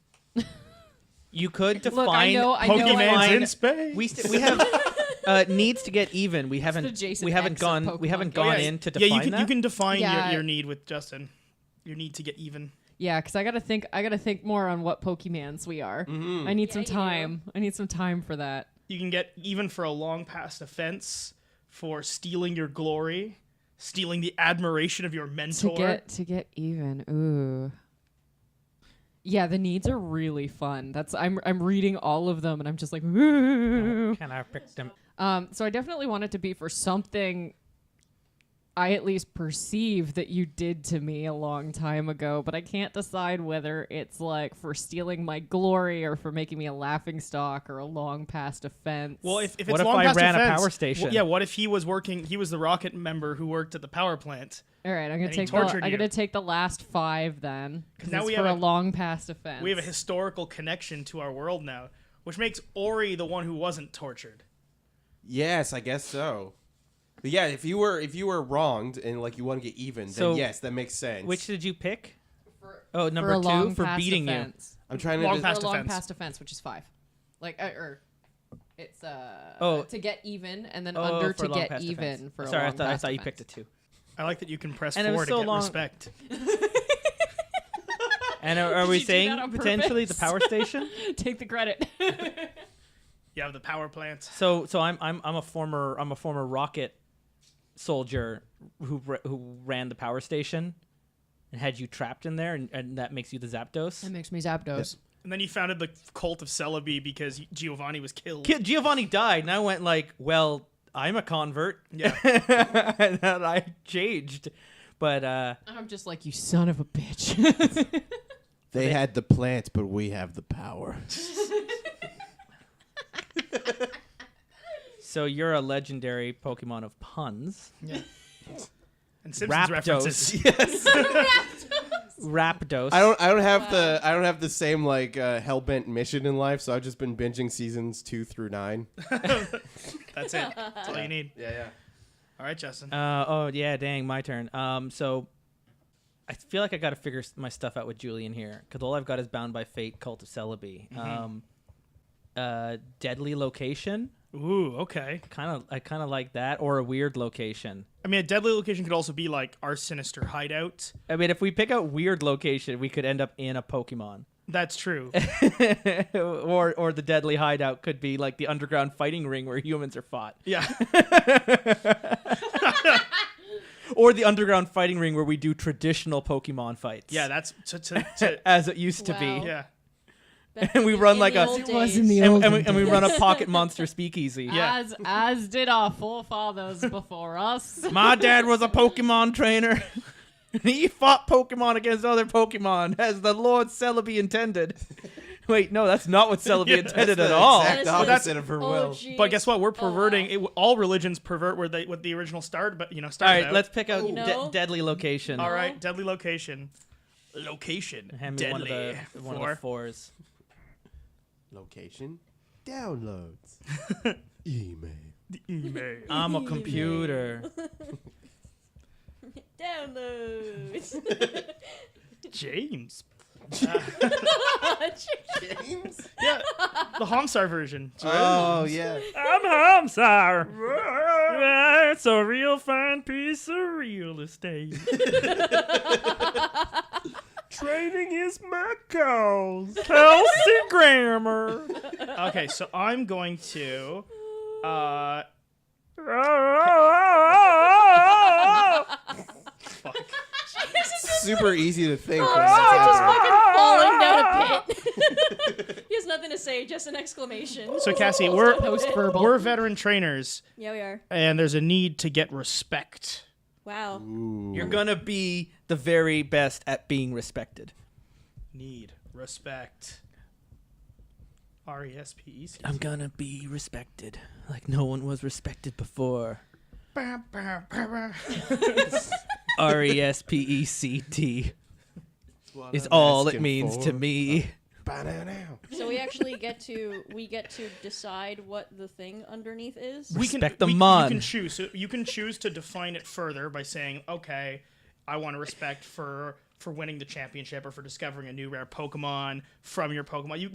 You could define Look, I know Pokemans define- in space. we have needs to get even. We haven't the Jason we haven't X of gone we Pokemon haven't games. gone yeah, in to yeah, define that. you can define Yeah. your need with Justin. Your need to get even. Yeah, because I gotta think more on what Pokemans we are. Mm-hmm. I need Yeah, some you do. time. I need some time for that. You can get even for a long past offense, for stealing your glory, stealing the admiration of your mentor. To get even. Ooh. Yeah, the needs are really fun. I'm reading all of them and I'm just like, ooh. Can I pick them? So I definitely want it to be for something I at least perceive that you did to me a long time ago, but I can't decide whether it's like for stealing my glory or for making me a laughing stock or a long past offense. Well, if it's What if long I past ran a offense, power station? yeah, what if he was working? He was the rocket member who worked at the power plant. all right, I'm and he tortured you. gonna take the last 5 then, because now it's we for have a a- long past offense. We have a historical connection to our world now, which makes Orie the one who wasn't tortured. Yes, I guess so. But yeah, if you were wronged and like you want to get even, So- then yes, that makes sense. Which did you pick? for Number a long 2 for past beating you. offense. I'm trying to Long just- past For a long offense. past offense, which is 5. Like, or it's Oh. to get even, and then Oh, under for to a long get past even offense. for a Sorry, long I past thought you offense. picked a 2. I like that you can press And it was forward so to get long- respect. And are we you do saying that on potentially the purpose? power station? Take the credit. You have the power plant. So I'm a former rocket soldier who ran the power station and had you trapped in there, and that makes you the Zapdos. That makes me Zapdos. And then you founded the cult of Celebi because Giovanni was killed. Giovanni died, and I went like, well, I'm a convert. Yeah. And that I changed. But I'm just like, you son of a bitch. They had the plants, but we have the power. so you're a legendary Pokemon of puns. Yeah. And Simpsons references. Yes. Rapdos. I don't have the same like hellbent mission in life, so I've just been binging seasons 2 through 9. That's it. That's all you need. Yeah. All right, Justin. Oh yeah, dang, my turn. So I feel like I got to figure my stuff out with Julian here, because all I've got is Bound by Fate, Cult of Celebi. Deadly location. Ooh, okay. I kind of like that, or a weird location. I mean, a deadly location could also be like our sinister hideout. I mean, if we pick out weird location, we could end up in a Pokemon. That's true. or the deadly hideout could be like the underground fighting ring where humans are fought. Yeah. Or the underground fighting ring where we do traditional Pokemon fights. Yeah, that's as it used to Wow. be. yeah. And we run like the a- old It was days. in the And, old and we run a pocket monster speakeasy. Yeah. As did our forefathers before us. My dad was a Pokemon trainer. He fought Pokemon against other Pokemon as the Lord Celebi intended. Wait, no, that's not what Celebi intended at all. Exact That is opposite of her Oh, will. jeez. But guess what? We're Oh, perverting. wow. All religions pervert where they what the original started, but All started right, out. let's pick out No. deadly location. All right, deadly location. Location. Hand me Deadly. one of the fours. Location. Downloads. Email. Email. I'm a computer. Downloads. James. James? Yeah, the Homstar version. Oh, yeah. I'm Homstar. It's a real fine piece of real estate. Training is my cause. Kelsey Grammer. Okay, so I'm going to. Fuck. Super easy to think. when Oh, that's happening. fucking falling down a pit. He has nothing to say, just an exclamation. So Cassie, we're Post-verbal. we're veteran trainers, Yeah, we are. and there's a need to get respect. Wow. You're gonna be the very best at being respected. Need respect. R-E-S-P-E-C. I'm gonna be respected like no one was respected before. RESPECT is all it means to me. So we actually get to decide what the thing underneath is. Respect the You mon. can choose. So you can choose to define it further by saying, okay, I want to respect for winning the championship or for discovering a new rare Pokemon from your Pokemon.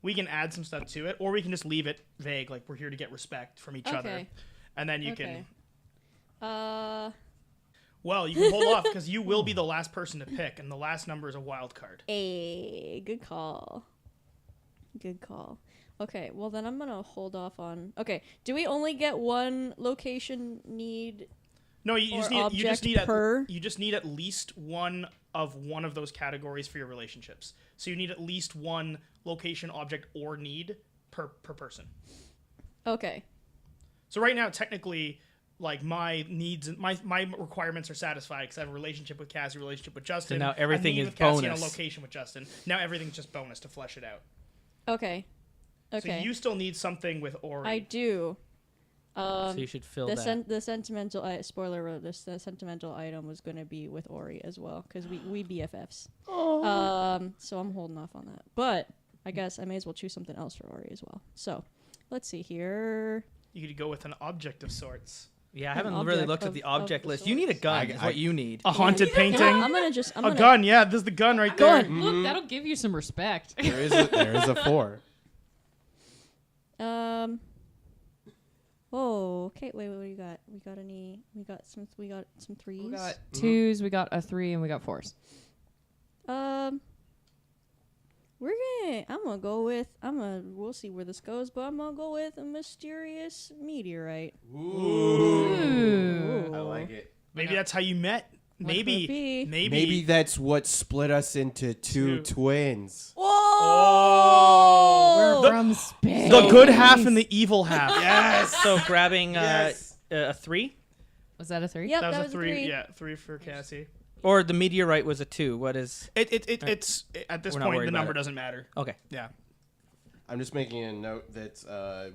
We can add some stuff to it, or we can just leave it vague, like we're here to get respect from each other, Okay. and then you Okay. can. Well, you can hold off because you will be the last person to pick, and the last number is a wild card. Good call. Good call. Okay, well then I'm gonna hold off on. Okay, do we only get one location need? No, you just Or need object per? you just need at least one of those categories for your relationships. So you need at least one location, object, or need per person. Okay. So right now, technically, like my needs, my requirements are satisfied because I have a relationship with Cassie, a relationship with Justin. now everything a need is with Cassie bonus. And a location with Justin. Now everything's just bonus to flesh it out. Okay. Okay. So you still need something with Orie. I do. So you should fill that. The sentimental spoiler alert, the sentimental item was going to be with Orie as well because we BFFs. So I'm holding off on that, but I guess I may as well choose something else for Orie as well. So let's see here. You could go with an object of sorts. Yeah, I haven't An really object looked at of- the of object the list. You need a sorts. gun. Is what you need. A haunted painting. I'm gonna. A gun. Yeah, there's the gun right there. Gun. Look, that'll give you some respect. There is a 4. Oh, okay. Wait. What do you got? We got some threes. We got twos, we got a 3, and we got 4s. We'll see where this goes, but I'm gonna go with a mysterious meteorite. Ooh. I like it. Maybe that's how you met. Maybe. could be? Maybe that's what split us into two twins. Whoa! We're from space. The good half and the evil half. Yes. So grabbing Yes. a 3. Was that a 3? Yep, That was a a 3. Yeah, 3 for Cassie. Or the meteorite was a 2. What is? It's at this We're not point worried the about number it. doesn't matter. Okay. Yeah. I'm just making a note that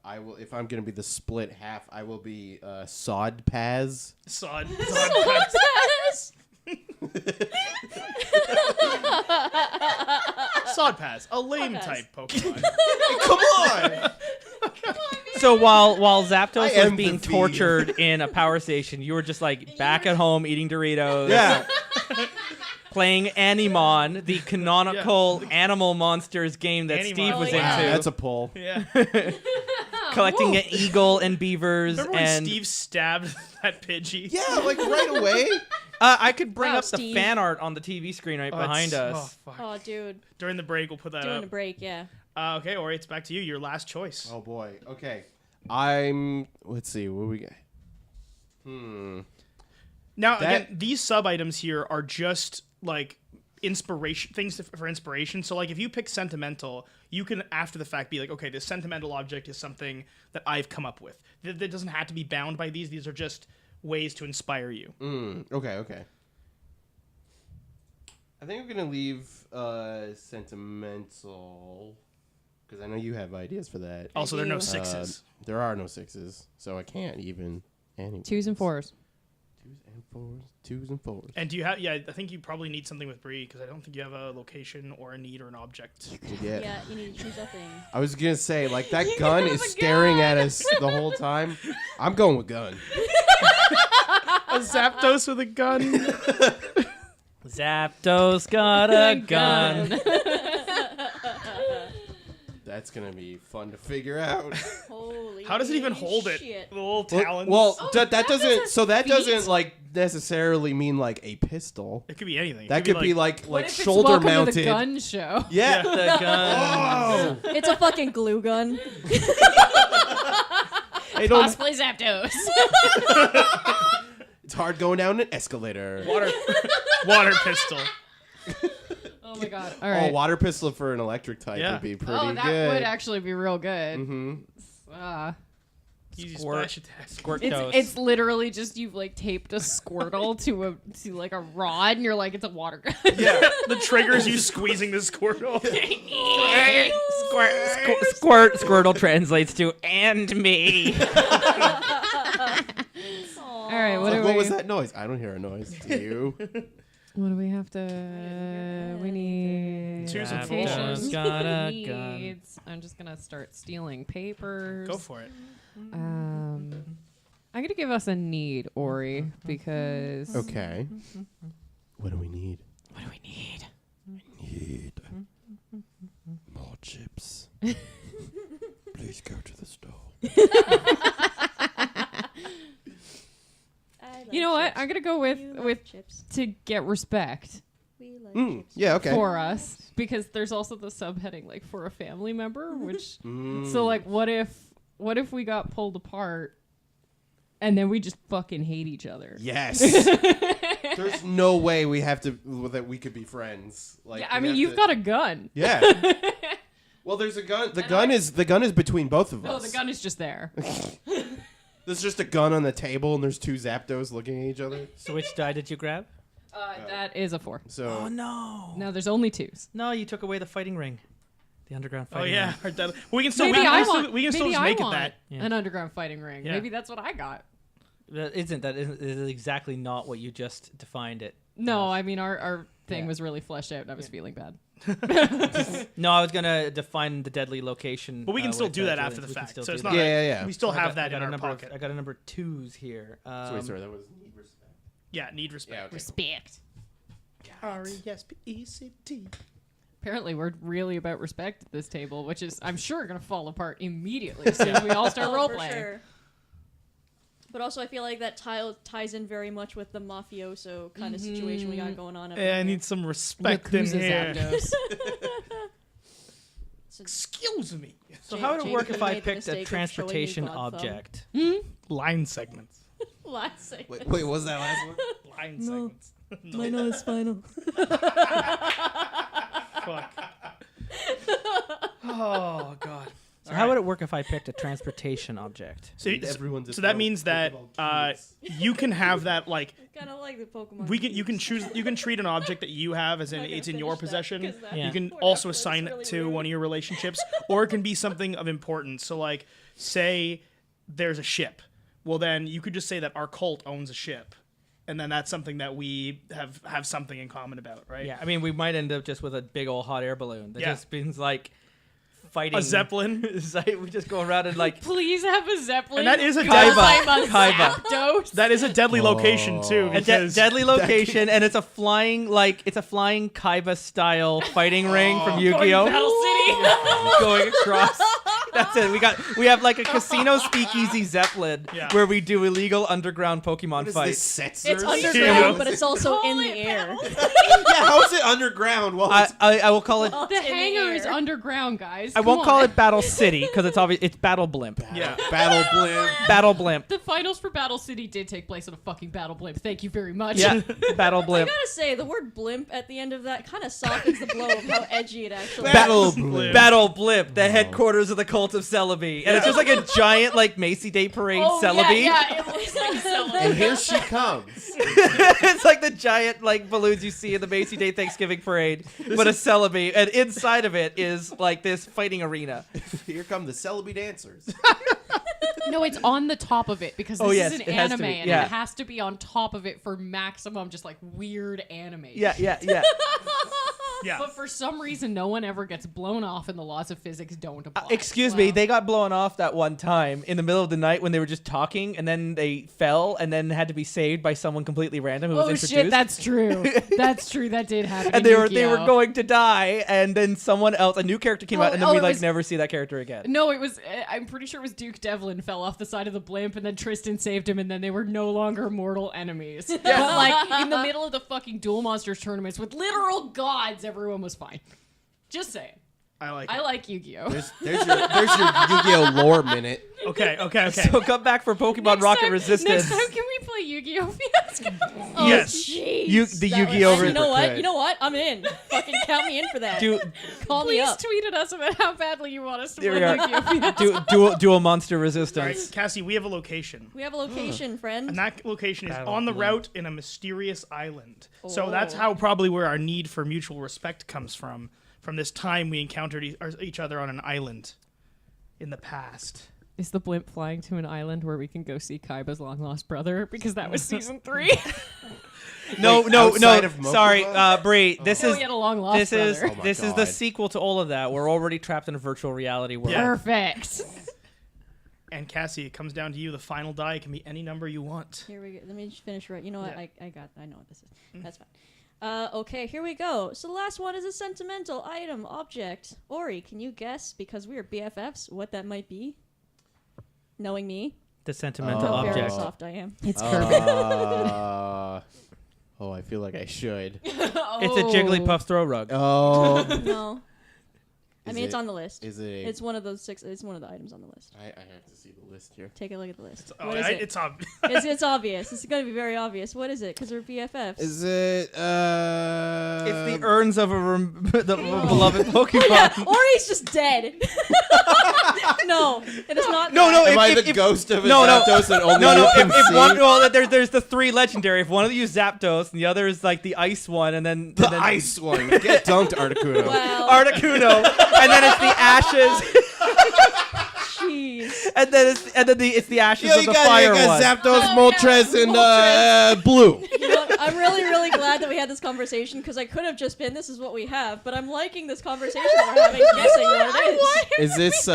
I will, if I'm gonna be the split half, I will be Sod Paz. Sod. Sod Pass, a lame type Pokemon. Come on! So while Zapdos I was am being the thief. tortured in a power station, you were just like back at home eating Doritos, Yeah. playing Animon, the canonical Animal Monsters game that Animon. Steve was Oh, yeah. into, That's a pull. Yeah. collecting an eagle and beavers. Remember when and Steve stabbed that Pidgey? Yeah, like right away. I could bring Wow, up the Steve. fan art on the TV screen right behind us. Oh, fuck. Oh, dude. During the break, we'll put that Doing up. a break, yeah. Okay, Ori, it's back to you. Your last choice. Oh boy. Okay. Let's see. What we got? Now, That- again, these sub items here are just like inspiration things for inspiration. So, like, if you pick sentimental, you can after the fact be like, okay, this sentimental object is something that I've come up with. That doesn't have to be bound by these. These are just ways to inspire you. Okay. I think I'm gonna leave sentimental because I know you have ideas for that. Also, there are no do. sixes. There are no 6s, so I can't even. 2s and 4s. 2s and 4s. And do you have? Yeah, I think you probably need something with Bree because I don't think you have a location or a need or an object. Yeah. Yeah, you need to choose a thing. I was gonna say like that gun is staring at us the whole time. I'm going with gun. A Zapdos with a gun. Zapdos got a gun. That's gonna be fun to figure out. Holy How does it even hold it? shit. The little talons. Well, that doesn't. So that doesn't like necessarily mean like a pistol. it could be anything. That could be like What if shoulder it's welcome to the mounted. gun show? Yeah. The gun. Oh. It's a fucking glue gun. Hey, don't. Cosplay Zapdos. It's hard going down an escalator. water pistol. Oh my god. All Oh, right. water pistol for an electric type Yeah. would be pretty Oh, that good. would actually be real good. Mm-hmm. Easy Squirt. splash attack. Squirt It's toast. it's literally just you've like taped a Squirtle to like a rod and you're like it's a water gun. Yeah, the trigger's you squeezing the Squirtle. Squirtle translates to "and me." All right, what Like, do what we was that noise? I don't hear a noise. Do you? What do we have to we need 2s and Patience. 4s. Got a gun. Needs. I'm just gonna start stealing papers. Go for it. I'm gonna give us a need, Ori, because Okay. What do we need? what do we need? Need more chips. Please go to the store. I like You know what? chips. I'm gonna go with You like with chips. to get respect We like chips. Yeah. Okay. for us because there's also the subheading like for a family member, which Mm. so like what if we got pulled apart and then we just fucking hate each other? Yes. There's no way we have to that we could be friends. Like Yeah, I we mean have you've to- got a gun. Yeah. Well, there's a gun. The gun is between both of No, us. the gun is just there. There's just a gun on the table, and there's 2 Zapdos looking at each other. So which die did you grab? That is a 4. So Oh no! No, there's only 2s. No, you took away the fighting ring, the underground Oh fighting yeah, ring. our dead- we can still Maybe we I can want. still, we can still maybe just I make it want that. Yeah. an underground fighting ring. Yeah. Maybe that's what I got. That is exactly not what you just defined it. No, I mean our thing Yeah. was really fleshed out, and I was feeling bad. No, I was gonna define the deadly location. But we can still with, do that Julian, after the we can fact. still So do it's that. not. Yeah. We still I have got- that I got in a our number pocket. I got a number 2s here. So wait, sorry, that was need respect. Yeah, need respect. Yeah. Okay. Respect. R-E-S-P-E-C-T. Apparently, we're really about respect at this table, which is, I'm sure, going to fall apart immediately as soon as we all start Oh, role for playing. sure. But also, I feel like that ties in very much with the mafioso kind of situation we got going on. Up Yeah, I in need some respect in Yakuza here. Zapdos. Excuse me. So how would it Jake work if I made the picked mistake a of transportation showing me God thumb. object? Line segments. Last second. Wait, what was that last one? Line segments. My nose final. Fuck. Oh god. So how would it work if I picked a transportation object? So, Everyone so that means that you can have that like Kind of like the Pokemon. you can treat an object that you have as in Not gonna it's in your finish that, possession. 'cause that- Yeah. You can Poor also Netflix, assign it really to weird. one of your relationships, or it can be something of importance. So like, say there's a ship. Well, then you could just say that our cult owns a ship, and then that's something that we have something in common about, right? Yeah, I mean, we might end up just with a big old hot air balloon that Yeah. just means like fighting. A zeppelin. It's like we just go around and like Please have a zeppelin. And that is a Kaiba. Dose. That is a deadly location too, a because deadly location, and it's a flying Kaiba style fighting ring from Yu-Gi-Oh. Battle City. Going across. That's it. We have like a casino speakeasy zeppelin Yeah. where we do illegal underground Pokemon What is fights. this, It's Setzers? underground, but it's also Call in the it air. Yeah, how is it underground? Well, it's I will call it. Oh, The it's in hangar is air. underground, guys. I won't call it Battle City because it's obvious. It's Battle Blimp. yeah. Battle Blimp. Battle Blimp. The finals for Battle City did take place on a fucking battle blimp. Thank you very much. Yeah, Battle I Blimp. gotta say, the word blimp at the end of that kind of softens the blow of how edgy it actually Battle is. Blimp. Battle Blimp, the headquarters of the cult of Celebi. And it's just like a giant like Macy Day parade Oh, Celebi. yeah, it looks like Celebi. And here she comes. It's like the giant like balloons you see in the Macy Day Thanksgiving parade, but a Celebi, and inside of it is like this fighting arena. Here come the Celebi dancers. No, it's on the top of it because this Oh, yes, is an it has to anime be, and yeah. it has to be on top of it for maximum just like weird anime. Yeah. Yeah. But for some reason, no one ever gets blown off, and the laws of physics don't apply. Excuse me, they got blown off that one time in the middle of the night when they were just talking, and then they fell, and then had to be saved by someone completely random who was Oh introduced. shit, that's true. That's true. That did happen. and in they were Yu-Gi-Oh. going to die, and then someone else, a new character came out, and then we it like was- never see that character again. No, it was. I'm pretty sure it was Duke Devlin fell off the side of the blimp, and then Tristan saved him, and then they were no longer mortal enemies. But like in the middle of the fucking Duel Monsters tournaments with literal gods, everyone was fine. Just saying. I like I it. like Yu-Gi-Oh. There's your Yu-Gi-Oh lore minute. Okay. So come back for Pokemon Next Rocket time- Resistance. Next time, can we play Yu-Gi-Oh Fiasco? Oh, Yes. jeez. The That Yu-Gi-Oh! was- You know what? could. You know what? I'm in. Fucking count me in for that. Do Call me Please up. tweet at us about how badly you want us to Here play we are. Yu-Gi-Oh Fiasco. dual monster All right, resistance. Cassie, we have a location. We have a location, friend. And that location is Battle on the Blimp. route in a mysterious island. So that's Oh. how probably where our need for mutual respect comes from this time we encountered each other on an island in the past. Is the blimp flying to an island where we can go see Kaiba's long lost brother? Because that was season 3. No, outside of Mokuba? Sorry, Bree. This Oh, is he had a long lost this is brother. Oh my this is the God. sequel to all of that. We're already trapped in a virtual reality world. Yeah. Perfect. And Cassie, it comes down to you. The final die it can be any number you want. Here we go. Let me just finish right. You know what? Yeah. I know what this is. That's fine. Okay, here we go. So the last one is a sentimental item, object. Ori, can you guess, because we are BFFs, what that might be? Knowing me, The sentimental how very object. soft I am. It's Kirby. Oh, I feel like I should. It's a Jigglypuff throw rug. Oh. No. I Is mean, it's it- on the list. Is it? It's one of those 6. It's one of the items on the list. I have to see the list here. Take a look at the list. Oh, What is it? It's obvious. It's obvious. It's going to be very obvious. What is it? Because we're BFFs. Is it? It's the urns of the beloved Pokemon. Yeah, Ori's just dead. No, it is not. No, that. no, Am I if- the if- ghost of a no, no. Zapdos that only No, you no. can If see? one, well, there's the 3 legendary. If one of you is Zapdos and the other is like the ice one, and then The and then ice one. Get dunked, Articuno. Wow. Articuno, and then it's the ashes, Jeez. and then it's the ashes Yo, of you the got, fire you got one. Zapdos, Oh, Moltres, yeah, and blue. You know what? I'm really, really glad that we had this conversation because I could have just been, this is what we have, but I'm liking this conversation that we're having, guessing what it is. Is this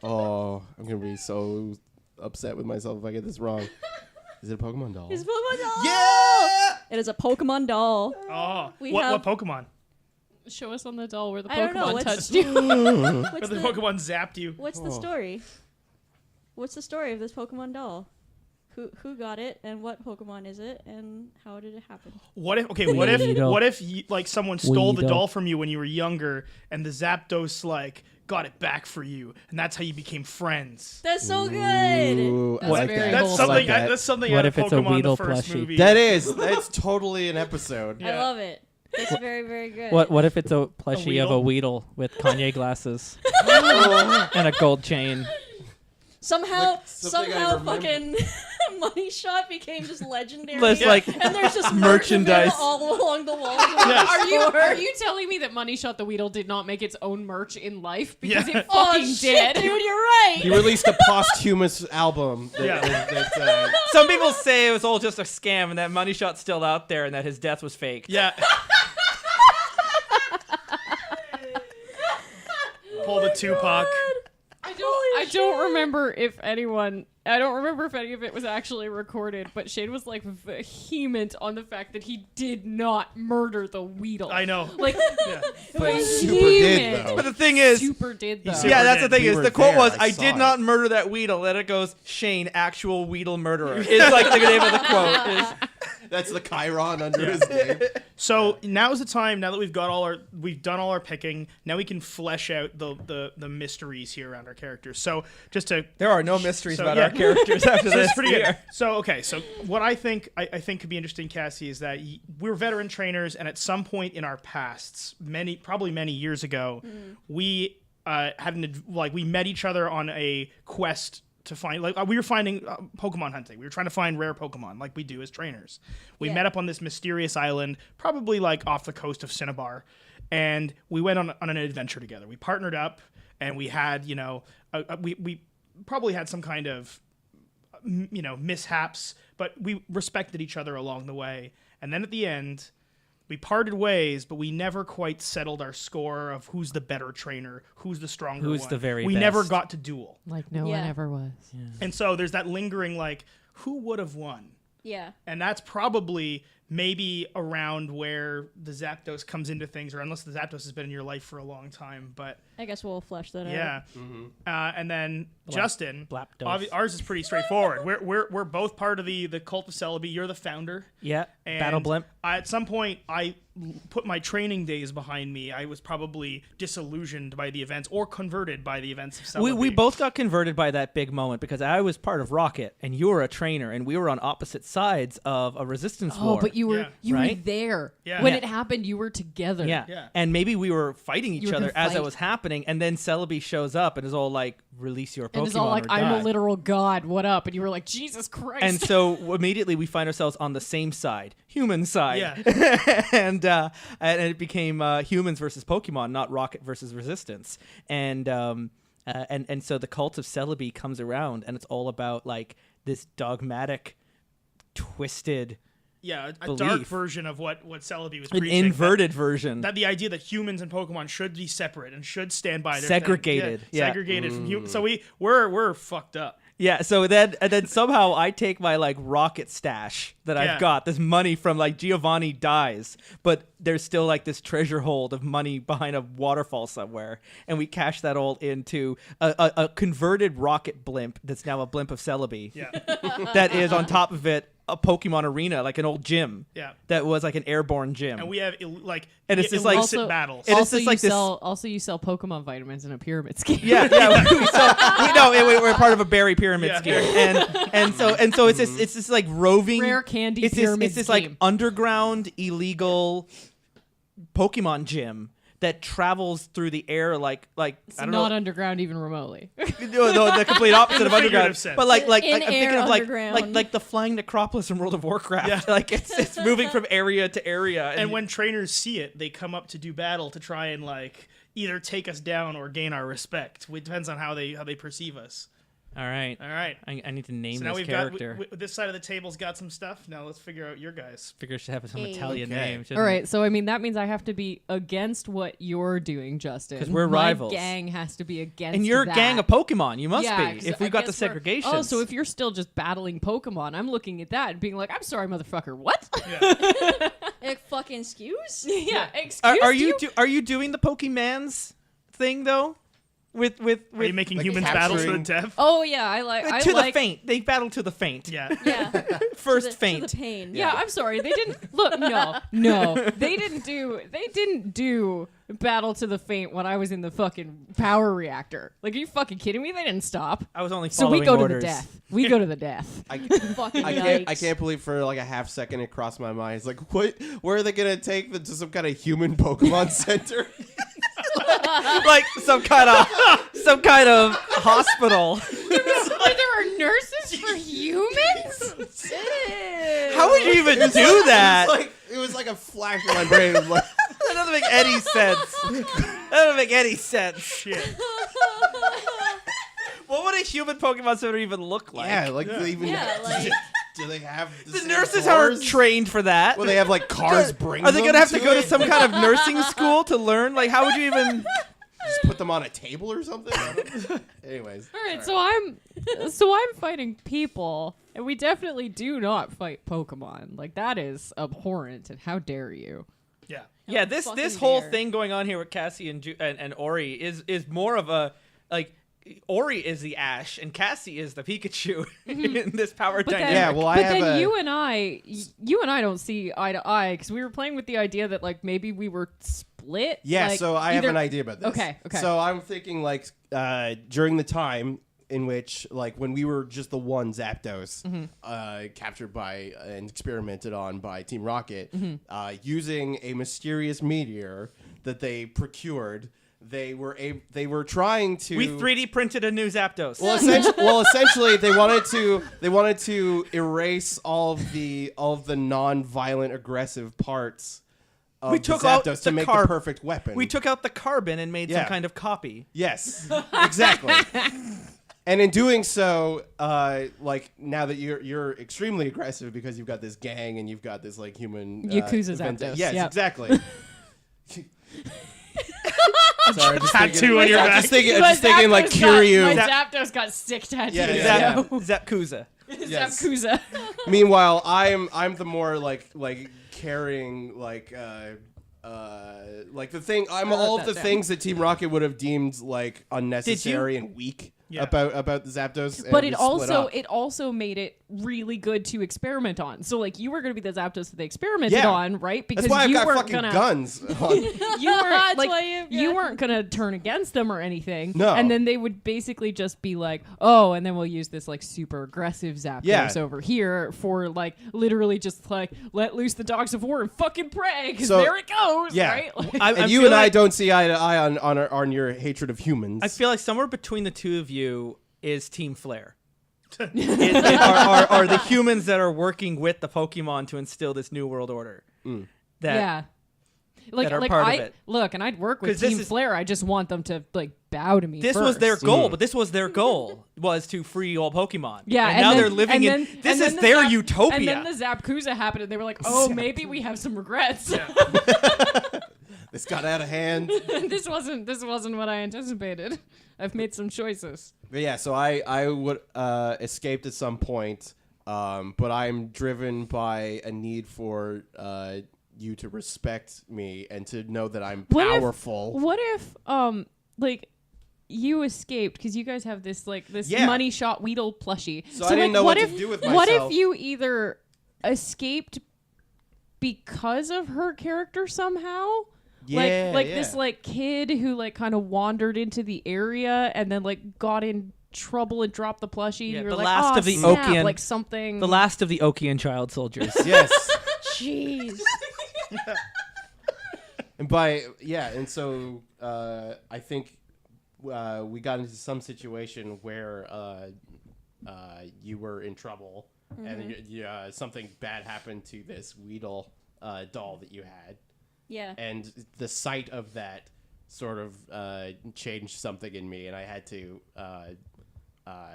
Oh, I'm gonna be so upset with myself if I get this wrong. Is it a Pokemon doll? It's a Pokemon doll. Yeah. It is a Pokemon doll. Oh, We what have- Pokemon? Show us on the doll where the I don't know, Pokemon what's- touched you. What's Where the the, Pokemon zapped you. what's the story? What's the story of this Pokemon doll? Who got it and what Pokemon is it and how did it happen? What if Weedle. like someone stole the Weedle. doll from you when you were younger and the Zapdos like got it back for you and that's how you became friends? That's so good. Ooh, I That's like very that. That's cool. something. I like that. That's something What out if of it's a Pokemon Weedle the first plushie? movie. That is. That's totally an episode. I Yeah. love it. It's very, very good. What if it's a plushie of a Weedle? Weedle with Kanye glasses and a gold chain? Somehow, Like, something I remember. fucking Money Shot became just legendary. Just like and there's just merchandise. merch all along the walls. Yeah. Are you telling me that Money Shot the Weedle did not make its own merch in life? Because Yeah. it Oh fucking shit, did. dude, you're right. He released a posthumous album. That, Some people say it was all just a scam and that Money Shot's still out there and that his death was fake. Yeah. Pull the Tupac. I don't remember if any of it was actually recorded, but Shane was like vehement on the fact that he did not murder the Weedle. I know. Like, Yeah. but he super did, though. But the thing is, super did though. super yeah, that's did. the thing We is were the quote there. was, I "I saw did it." not murder that Weedle." Then it goes, "Shane, actual Weedle murderer." Is like the name of the quote. Is, That's the Chiron under his name. So now's the time. Now that we've done all our picking. Now we can flesh out the mysteries here around our characters. So just to there are no mysteries So, about yeah. our characters after so this. it's pretty good. year. So okay, so what I think could be interesting, Cassie, is that we're veteran trainers, and at some point in our pasts, probably many years ago, we we met each other on a quest to find, we were finding Pokemon hunting. We were trying to find rare Pokemon, like we do as trainers. We met up on this mysterious island, probably like off the coast of Cinnabar, and we went on an adventure together. We partnered up, and we had we probably had some kind of mishaps, but we respected each other along the way. And then at the end, we parted ways, but we never quite settled our score of who's the better trainer, who's the stronger Who's one. the very We never best. got to duel. Like no Yeah. one ever was. And so there's that lingering, who would have won? Yeah. And that's probably maybe around where the Zapdos comes into things, or unless the Zapdos has been in your life for a long time. But I guess we'll flesh that out. yeah. And then Justin, Blapdos. ours is pretty straightforward. We're both part of the cult of Celebi. You're the founder. Yeah, And Battle Blimp. At some point, I put my training days behind me. I was probably disillusioned by the events or converted by the events of Celebi. We both got converted by that big moment because I was part of Rocket and you were a trainer and we were on opposite sides of a resistance Oh, war. but you were Yeah. Right? were there Yeah. when Yeah. it happened. You were together. Yeah. Yeah. And maybe we were fighting each were other gonna as it fight. was happening, and then Celebi shows up and is all like, "Release your Pokemon." And it's all like, or I'm die." a literal god. What up? And you were like, Jesus Christ. And so immediately we find ourselves on the same side, human side. Yeah. and it became humans versus Pokemon, not Rocket versus Resistance. And so the cult of Celebi comes around, and it's all about like this dogmatic, twisted, Yeah, a belief. dark version of what Celebi was an preaching. inverted version. That the idea that humans and Pokemon should be separate and should stand by their Segregated, thing. yeah. Segregated from humans. So we're fucked up. Yeah, so then somehow I take my like Rocket stash that Yeah. I've got, this money from like Giovanni dies, but there's still like this treasure hold of money behind a waterfall somewhere, and we cash that all into a converted Rocket blimp that's now a blimp of Celebi. Yeah. That is on top of it a Pokemon arena, like an old gym. Yeah. That was like an airborne gym. And we have And it's just like- illicit battles. It is also, just like this- you sell Pokemon vitamins in a pyramid scheme. Yeah, we're part of a berry pyramid Yeah. scheme, and so it's this like roving Rare candy It's pyramid this like scheme. underground illegal Pokemon gym that travels through the air like It's I don't not know. underground even remotely. No, the complete opposite of underground. figurative sense. But like I'm In-air thinking of underground. like the flying necropolis from World of Warcraft. Yeah. Like it's moving from area to area. And when trainers see it, they come up to do battle to try and either take us down or gain our respect. It depends on how they perceive us. all right, I need to name So now this we've character. got this side of the table's got some stuff. Now let's figure out your guys. Figure it should have some Hey. Italian Okay. name. All shouldn't right, it? so I mean that means I have to be against what you're doing, Justin. 'Cause we're My rivals. gang has to be against. And you're a that. gang of Pokemon. You must Yeah, be. 'cause If we've I got the guess segregation. Oh, so if you're still just battling Pokemon, I'm looking at that and being like, I'm sorry, motherfucker. What? Fucking excuse? yeah, excuse are you doing the Pokemans thing though? With Are you making like humans battle to the capturing- death? Oh yeah, I like to the faint. They battle to the faint. Yeah. Yeah. First to the, faint. To the pain. Yeah, I'm sorry. They didn't look. No, they didn't do battle to the faint when I was in the fucking power reactor. Like, are you fucking kidding me? They didn't stop. I was only So following we go orders. to the death. We go to the death. Fucking I yikes. can't believe for like a half second it crossed my mind. It's like, what? Where are they gonna take them to some kind of human Pokemon center? Like some kind of hospital. There are nurses for humans? How would you even do that? It was like a flash in my brain. It was like, That doesn't make any sense. That doesn't make any sense. Shit. What would a human Pokemon center even look like? yeah, like they even. Yeah, like- Do they have The nurses aren't trained for that. Well, they have like cars bring. Are they them gonna have to go to it? some kind of nursing school to learn? Like, how would you even? Just put them on a table or something? I don't- Anyways. All right, so I'm fighting people, and we definitely do not fight Pokemon. Like, that is abhorrent, and how dare you? Yeah. Yeah, this fucking whole dare. thing going on here with Cassie and Orie is more of a like. Orie is the Ash and Cassie is the Pikachu in this power But dynamic. then, Yeah, well, I but have then a- you and I don't see eye to eye because we were playing with the idea that like maybe we were split. Yeah, like, so I have either- an idea about this. Okay. So I'm thinking like during the time in which like when we were just the one Zapdos captured by and experimented on by Team Rocket using a mysterious meteor that they procured. They were trying to. We 3D printed a new Zapdos. Well, essentially, they wanted to erase all of the non-violent, aggressive parts of We the took out Zapdos the to make carb- the perfect weapon. we took out the carbon and made some Yeah. kind of copy. Yes, exactly. And in doing so, like now that you're extremely aggressive because you've got this gang and you've got this like human Yakuza vendetta- Zapdos, Yes, yep. exactly. Sorry, just Tattoo thinking- on your I'm back. just thinking like Kiryu. My Zapdos got sick tattoos. Yeah. Zapkuza. Yes. Zapkuza. Meanwhile, I'm the more like caring like the thing. I'm all of that the down. things that Team Rocket would have deemed like unnecessary and weak about the Zapdos. But and it we split up. also made it really good to experiment on. So like you were gonna be the Zapdos that they experimented on, right? Because That's why I've you got weren't fucking gonna guns. you weren't That's like why you weren't gonna turn against them or anything. No. And then they would basically just be like, oh, and then we'll use this like super aggressive Zapdos Yeah. over here for like literally just like let loose the dogs of war and fucking pray because So- there it goes, Yeah. right? Like, And you and I don't see eye to eye on your hatred of humans. I feel like somewhere between the two of you is Team Flare. are the humans that are working with the Pokemon to instill this new world order. That yeah. Like, that are like part I of it. look, and I'd work with 'Cause this Team is- Flare. I just want them to like bow to me. this first. was their goal, but this was their goal was to free all Pokemon. Yeah, and now then- they're living and in. then- This and is then the their Zap- utopia. And then the Zapkuza happened, and they were like, "Oh, maybe we have some regrets. this got out of hand. this wasn't what I anticipated. I've made some choices." But yeah, so I would escaped at some point, but I'm driven by a need for you to respect me and to know that I'm powerful. What if like you escaped because you guys have this like this Yeah. money shot Weedle plushie. So I didn't know what to do with What myself. if you either escaped because of her character somehow? Yeah, like yeah. this like kid who like kind of wandered into the area and then like got in trouble and dropped the plushie. Yeah, and you were the like, last "Aw, of the snap," Okian- like something. the last of the Okian child soldiers. Yes. Jeez. And so I think we got into some situation where you were in trouble and something bad happened to this Weedle doll that you had. Yeah. And the sight of that sort of changed something in me, and I had to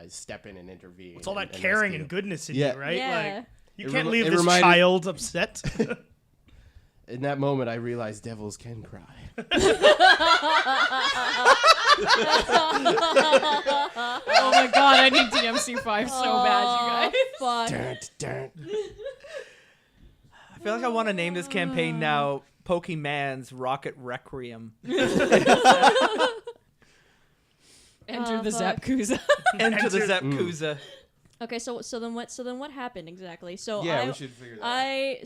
step in and intervene. It's all that and caring rescue. and goodness in Yeah. you, right? Yeah. Like you It can't remi- leave it this reminded- child upset. In that moment, I realized devils can cry. Oh my god, I need DMC5 so bad, you guys. Fuck. Dun. I feel like I want to name this campaign now Pokemon's Rocket Requiem. Enter the fuck. Zapkuza. Enter the Zapkuza. Okay, so then what happened exactly? So Yeah, I we should figure that out.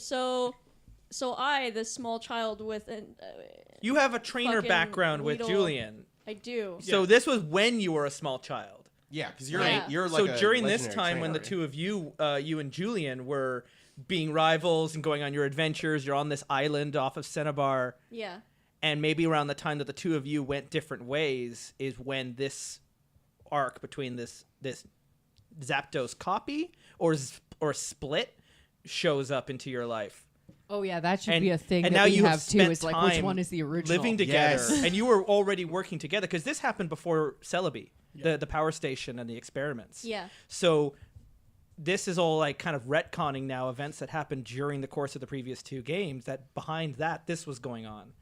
so I, this small child with an, You have a trainer fucking background with Weedle. Julian. I do. So this was when you were a small child. Yeah, because you're Yeah. you're So like a during this legendary time when the trainer. two of you, you and Julian, were being rivals and going on your adventures, you're on this island off of Cinnabar, Yeah. and maybe around the time that the two of you went different ways is when this arc between this Zapdos copy or split shows up into your life. Oh yeah, that should And- be a thing and that now we you have have too. spent Is like which time one is the original? Living together, Yes. and you were already working together because this happened before Celebi, the power station and the experiments. Yeah. So this is all like kind of retconning now events that happened during the course of the previous two games. That behind that this was going on,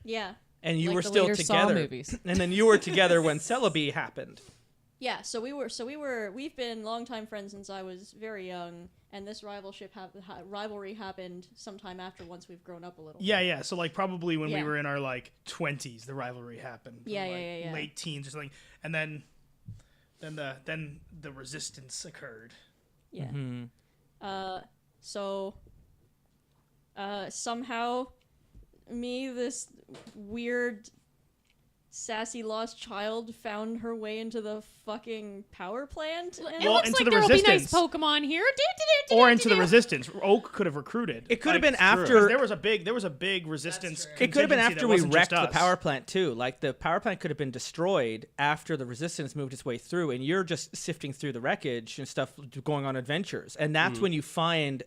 Yeah. and you Like were the still later Saw together. movies. And then you were together when Celebi happened. Yeah, we've been longtime friends since I was very young, and this rivalry happened sometime after once we've grown up a little. Yeah. So like probably when we Yeah. were in our like 20s, the rivalry happened. Yeah, Or, like, yeah. Late teens or something, and then the resistance occurred. Yeah. Mm-hmm. So somehow this weird sassy lost child found her way into the fucking power plant. And Well, looks into like the there will be nice resistance. Pokemon here. Or into the resistance. Oak could have recruited. It could have been Like, after. there was a big resistance. It could have been contingency after that we wasn't wrecked just the us. power plant too. Like the power plant could have been destroyed after the resistance moved its way through, and you're just sifting through the wreckage and stuff, going on adventures. And that's when you find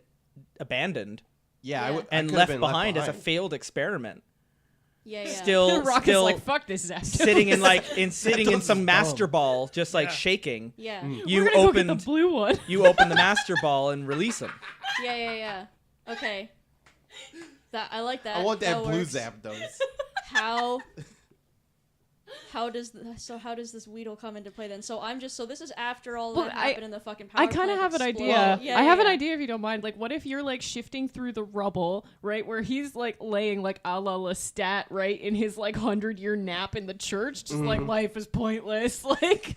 abandoned Yeah, Yeah. I and could've left been behind as a failed experiment. yeah. Still Rocket's like, fuck this Zapdos. sitting in some master ball, just like Yeah. shaking. Yeah. You We're gonna go opened get the blue one. you open the master ball and release him. Yeah. Okay. I like that. I want that blue works. Zapdos. How does this Weedle come into play then? So this is after all Well, that happened in the fucking power I kind of plant have an explode. idea. Yeah, I have an yeah. idea if you don't mind. Like, what if you're like shifting through the rubble, right, where he's like laying like a la Lestat, right, in his like 100-year nap in the church, just like life is pointless, like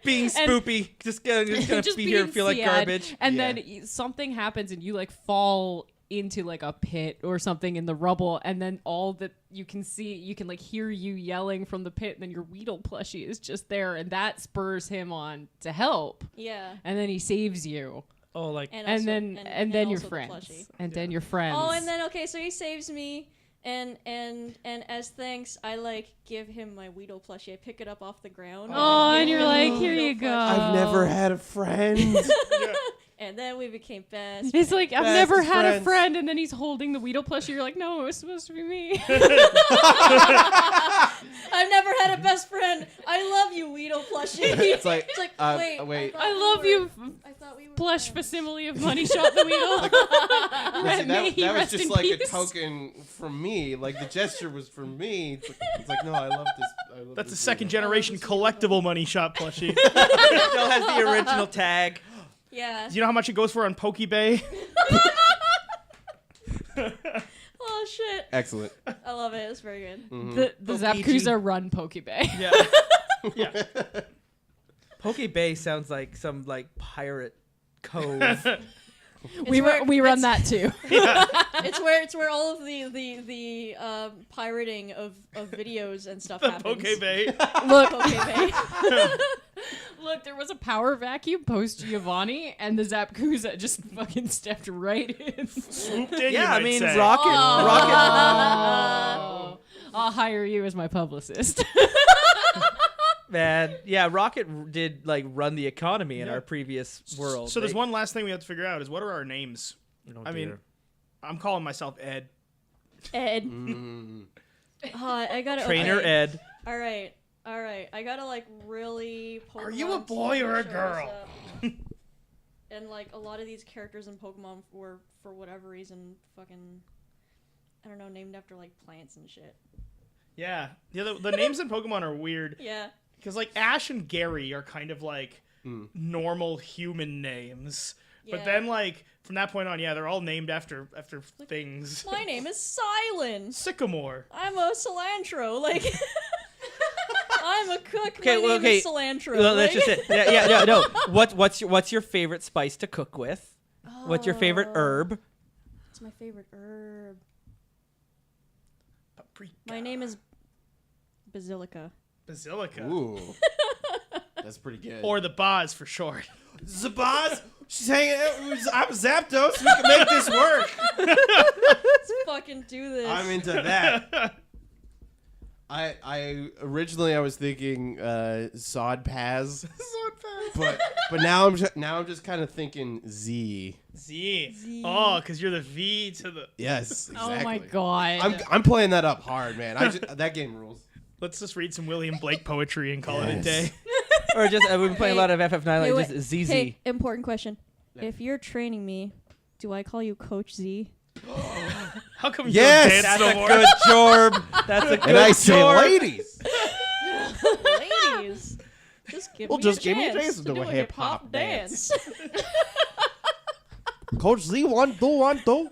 Being and- spoopy, just gonna just be here and being feel like sad, garbage. and Yeah. then something happens and you like fall into like a pit or something in the rubble, and then all that you can see, you can like hear you yelling from the pit, and then your Weedle plushie is just there, and that spurs him on to help, Yeah. and then he saves you, Oh, like And, and also, then and then your also the friends, plushie. and then your friends. Oh, and then okay, so he saves me, and as thanks, I like give him my Weedle plushie. I pick it up off the ground. Oh, I and give you're him like, the here Weedle you go. plushie. I've never had a friend. And then we became best. It's like, I've Best never had a friends. friend, and then he's holding the Weedle plushie. You're like, no, it was supposed to be me. I've never had a best friend. I love you, Weedle plushie. It's like, wait. wait. thought I we love were- you, I thought we were plush friends. facsimile of Money Shot the Weedle. See, May he that was rest just in like a peace. token from me. Like the gesture was from me. It's like no, I love this. I love That's a this second Weedle. generation collectible money shot plushie. still has the original tag. Yeah. Do you know how much it goes for on Pokebay? Oh shit. Excellent. I love it. It's very good. The Zapkuza run Pokebay. Yeah. Pokebay sounds like some like pirate cove. we where- run that too. It's where all of the pirating of videos and stuff happens. Pokebay. Look, Pokebay. look, there was a power vacuum post Giovanni, and the Zapkuza just fucking stepped right in. Swooped in, Yeah, you I might mean say. Rocket. Oh. I'll hire you as my publicist. Man, yeah, Rocket did like run the economy in our previous world. So there's one last thing we have to figure out is what are our names? Oh, I mean, dear. I'm calling myself Ed. Ed. Mm. Oh, I gotta. Trainer okay. Ed. All right. I gotta like really. Are you a Pokemon boy or a shows girl? up. And like a lot of these characters in Pokemon were for whatever reason fucking, I don't know, named after like plants and shit. Yeah. The names in Pokemon are weird. Yeah. Because like Ash and Gary are kind of like normal human names. But Yeah. then like from that point on, yeah, they're all named after things. My name is Silent. Sycamore. I'm a cilantro. Like, I'm a cook. Okay, My well, name okay. is cilantro. Well, that's like, just it. Yeah, no. What's your favorite spice to cook with? What's your favorite herb? What's my favorite herb? Paprika. My name is Basilica. Basilica. Ooh. That's pretty good. Or the Boz for short. Zabaz, she's hanging out. I'm Zapdos. We can make this work. Let's fucking do this. I'm into that. I originally I was thinking Sod Paz, but now I'm just kind of thinking Z. Z. Oh, because you're the V to the. Yes, exactly. Oh my god. I'm playing that up hard, man. That game rules. Let's just read some William Blake poetry and call it a day. Or just we've been playing a lot of FF9, like Hey, just ZZ. Hey, important question. If you're training me, do I call you Coach Z? How come Yes! you don't dance That's no a more? good Jorb. That's a good And I say, Jorb. ladies. Ladies, just give Well, me just a give me a chance chance to to do a hip-hop dance. Coach Z, 1, 2, 1, 2.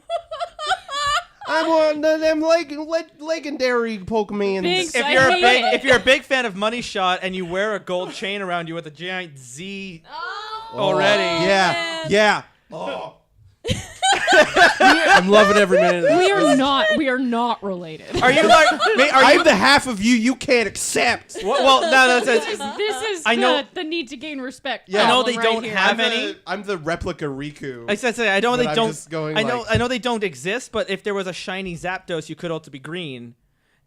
I'm one of them legendary Pokemon. Thanks. If I you're a hate big, it. if you're a big fan of Money Shot and you wear a gold chain around you with a giant Z already, Yeah. Oh. I'm loving every minute of this. We are not related. are you like? Are I'm you? the half of you can't accept. Well, no, This is I know- the need to gain respect. Yeah. I know problem they right don't here. have any. I'm the replica Riku. I said I know But they I'm don't. just going I know like- I know they don't exist. But if there was a shiny Zapdos, you could also be green,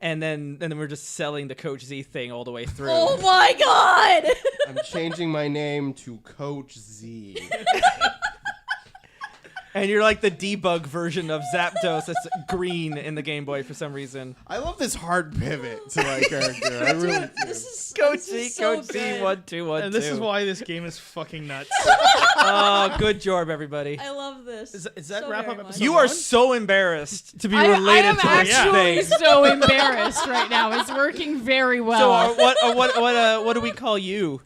and then we're just selling the Coach Z thing all the way through. Oh my god! I'm changing my name to Coach Z. And you're like the debug version of Zapdos that's green in the Game Boy for some reason. I love this hard pivot to my character. I really do. Coach This Z, is so Coach Z, good. 1, 2, 1, And this 2. is why this game is fucking nuts. Oh, good Jorb, everybody. I love this. Is that so wrap very up much. episode You are one? so embarrassed to be I related am to this actually thing. so embarrassed right now. It's working very So well. what do we call you?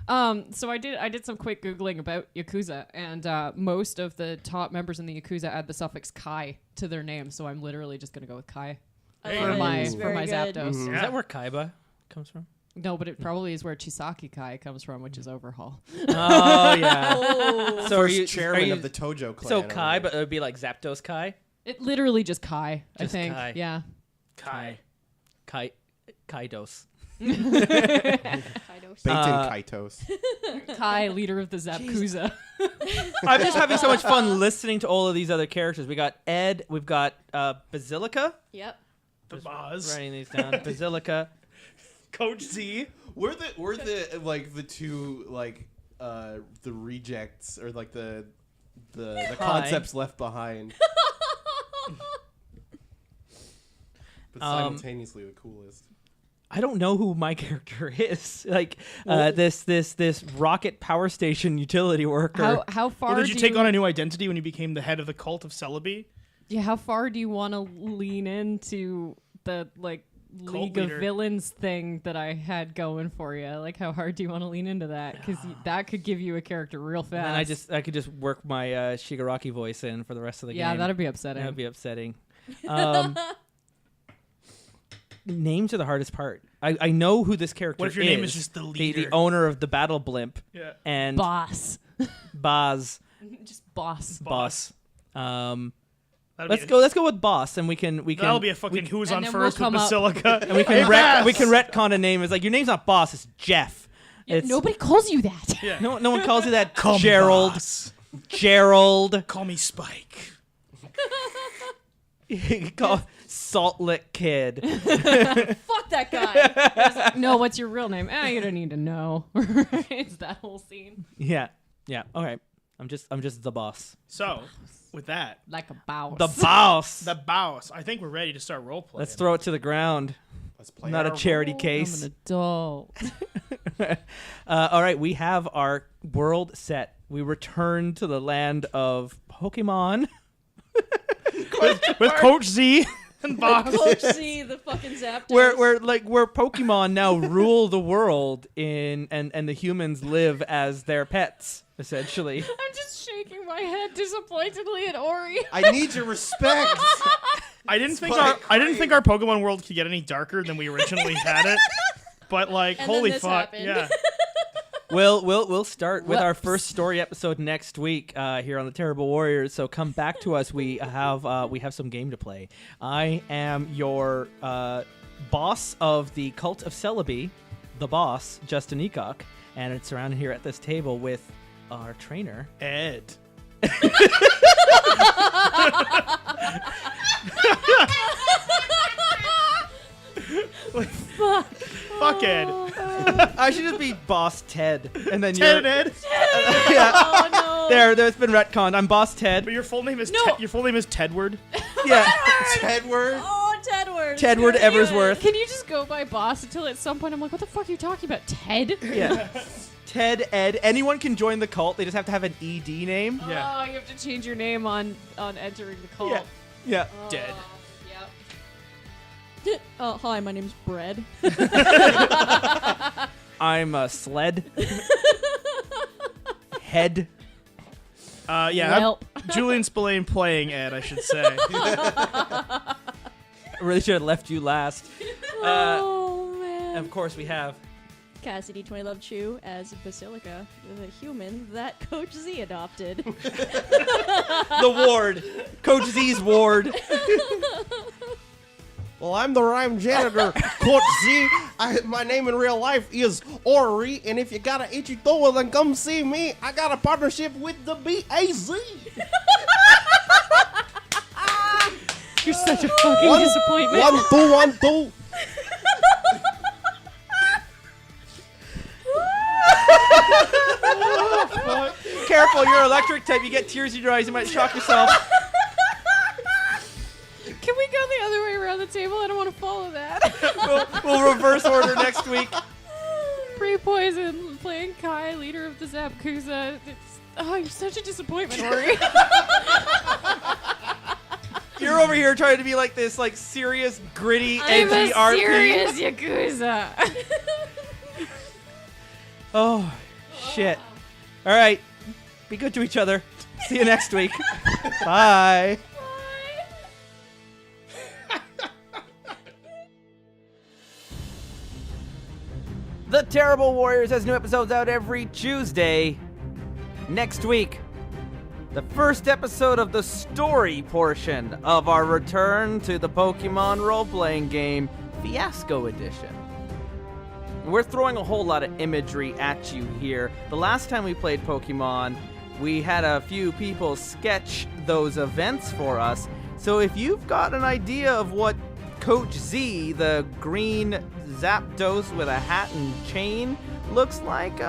So I did some quick googling about Yakuza, and most of the top members in the Yakuza add the suffix Kai to their name. So I'm literally just gonna go with Kai I For love it. my It's for very my good. Zapdos. Is that where Kaiba comes from? No, but it probably is where Chisaki Kai comes from, which is Overhaul. Oh yeah. Oh. So are you Chairman are you, of the Tojo clan. So over Kai, here. but it would be like Zapdos Kai. It literally just Kai, I Just think. Kai. Yeah. Kaidos. Kaidos. Baiting Kaitos. Kai, leader of the Zapkuza. I'm just having so much fun listening to all of these other characters. We got Ed. We've got Basilica. Yep. The Boz. Writing these down. Basilica. Coach Z. We're the like the two like the rejects or like the concepts left behind. But simultaneously the coolest. I don't know who my character is. Like this rocket power station utility worker. How far Well, did you take on a new identity when you became the head of the cult of Celebi? Yeah, how far do you want to lean into the like Cult League leader. of Villains thing that I had going for you? Like, how hard do you want to lean into that? Because that could give you a character real fast. And I could just work my Shigaraki voice in for the rest of the game. yeah, that'd be upsetting. That'd be upsetting. Names are the hardest part. I know who this character is. What if your name is just the leader? The owner of the battle blimp. Yeah. And Boss. Boz. Just boss. Boss. That'll Let's go with boss, and we can That'll be a fucking who's and on then first we'll with come up- Basilica. and we can retcon a name. It's like your name's not boss, it's Jeff. It's Nobody calls you that. Yeah. no one calls you that. Call me Gerald. Boss. Gerald. Call me Spike. Call Salt Lick Kid. Fuck that guy. No, what's your real name? You don't need to know. It's that whole scene. Yeah. All right. I'm just the boss. So, with that, Like a boss. The boss. the boss. I think we're ready to start role playing. Let's throw it to the ground. Let's play Not a our charity role. I'm case. an adult. All right, we have our world set. We return to the land of Pokemon. with Coach Z and Boss. Coach Z, the fucking Zapdos. where Pokemon now rule the world and the humans live as their pets, essentially. I'm just shaking my head disappointedly at Orie. I need your respect. I didn't think Spike, our Pokemon world could get any darker than we originally had it. But like, And then holy this fuck, happened. yeah. We'll start with our first story episode next week here on the Terrible Warriors. So come back to us. We have some game to play. I am your boss of the Cult of Celebi, the boss, Justin Eacock, and it's around here at this table with our trainer, Ed. Fuck Ed. I should just be Boss Ted, and then Ted you're and Ed. yeah. Oh no. There's been retconned. I'm Boss Ted. But your full name is No. your full name is Tedward. Yeah, Tedward. Oh, Tedward. Tedward Eversworth. Can you just go by boss until at some point I'm like, what the fuck are you talking about, Ted? Yeah, Ted, Ed. Anyone can join the cult. They just have to have an ED name. Yeah. Oh, you have to change your name on entering the cult. Yeah, yeah. Oh, Dead. Yep. Hi, my name's Bread. I'm a sled. Head. Yeah. Welp. Julian Spillane playing Ed, I should say. I really should have left you last. Oh man. Of course, we have. Cassidy 20 Love Chew as Basilica, the human that Coach Z adopted. The ward. Coach Z's ward. Well, I'm the rhyme janitor, Coach Z. My name in real life is Orie, and if you got an itchy toe, then come see me. I got a partnership with the BAZ. You're such a fucking disappointment. 1, 2, 1, 2. Careful, you're electric type. You get tears in your eyes. You might shock yourself. Can we go the other way around the table? I don't want to follow that. We'll reverse order next week. Pre-poison, playing Kai, leader of the Zapkuza. You're such a disappointment, Orie. You're over here trying to be like this, like serious, gritty, I'm edgy a RP. serious Yakuza. Oh, shit. All right. Be good to each other. See you next week. Bye. The Terrible Warriors has new episodes out every Tuesday. Next week, the first episode of the story portion of our return to the Pokemon role-playing game, Fiasco Edition. We're throwing a whole lot of imagery at you here. The last time we played Pokemon, we had a few people sketch those events for us. So if you've got an idea of what Coach Z, the green Zapdos with a hat and chain, looks like,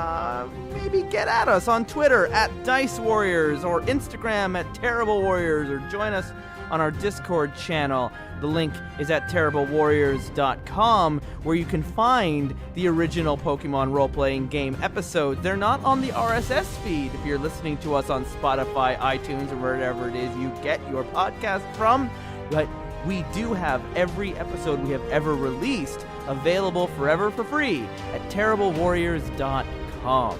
maybe get at us on Twitter at Dice Warriors or Instagram at Terrible Warriors, or join us on our Discord channel. The link is at terriblewarriors.com, where you can find the original Pokemon role-playing game episodes. They're not on the RSS feed if you're listening to us on Spotify, iTunes, or wherever it is you get your podcast from, but we do have every episode we have ever released available forever for free at terriblewarriors.com.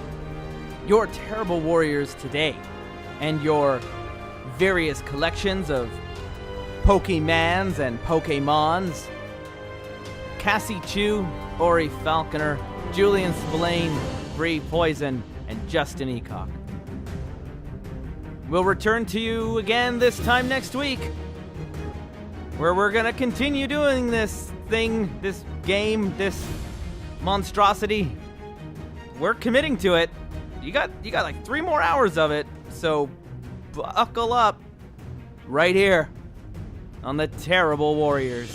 Your Terrible Warriors today and your various collections of Pokemans and Pokemons: Cassie Chu, Orie Falconer, Julian Spillane, Bree Poison, and Justin Eacock. We'll return to you again this time next week, where we're gonna continue doing this thing, this game, this monstrosity. We're committing to it. You got like 3 more hours of it, so buckle up right here on the Terrible Warriors.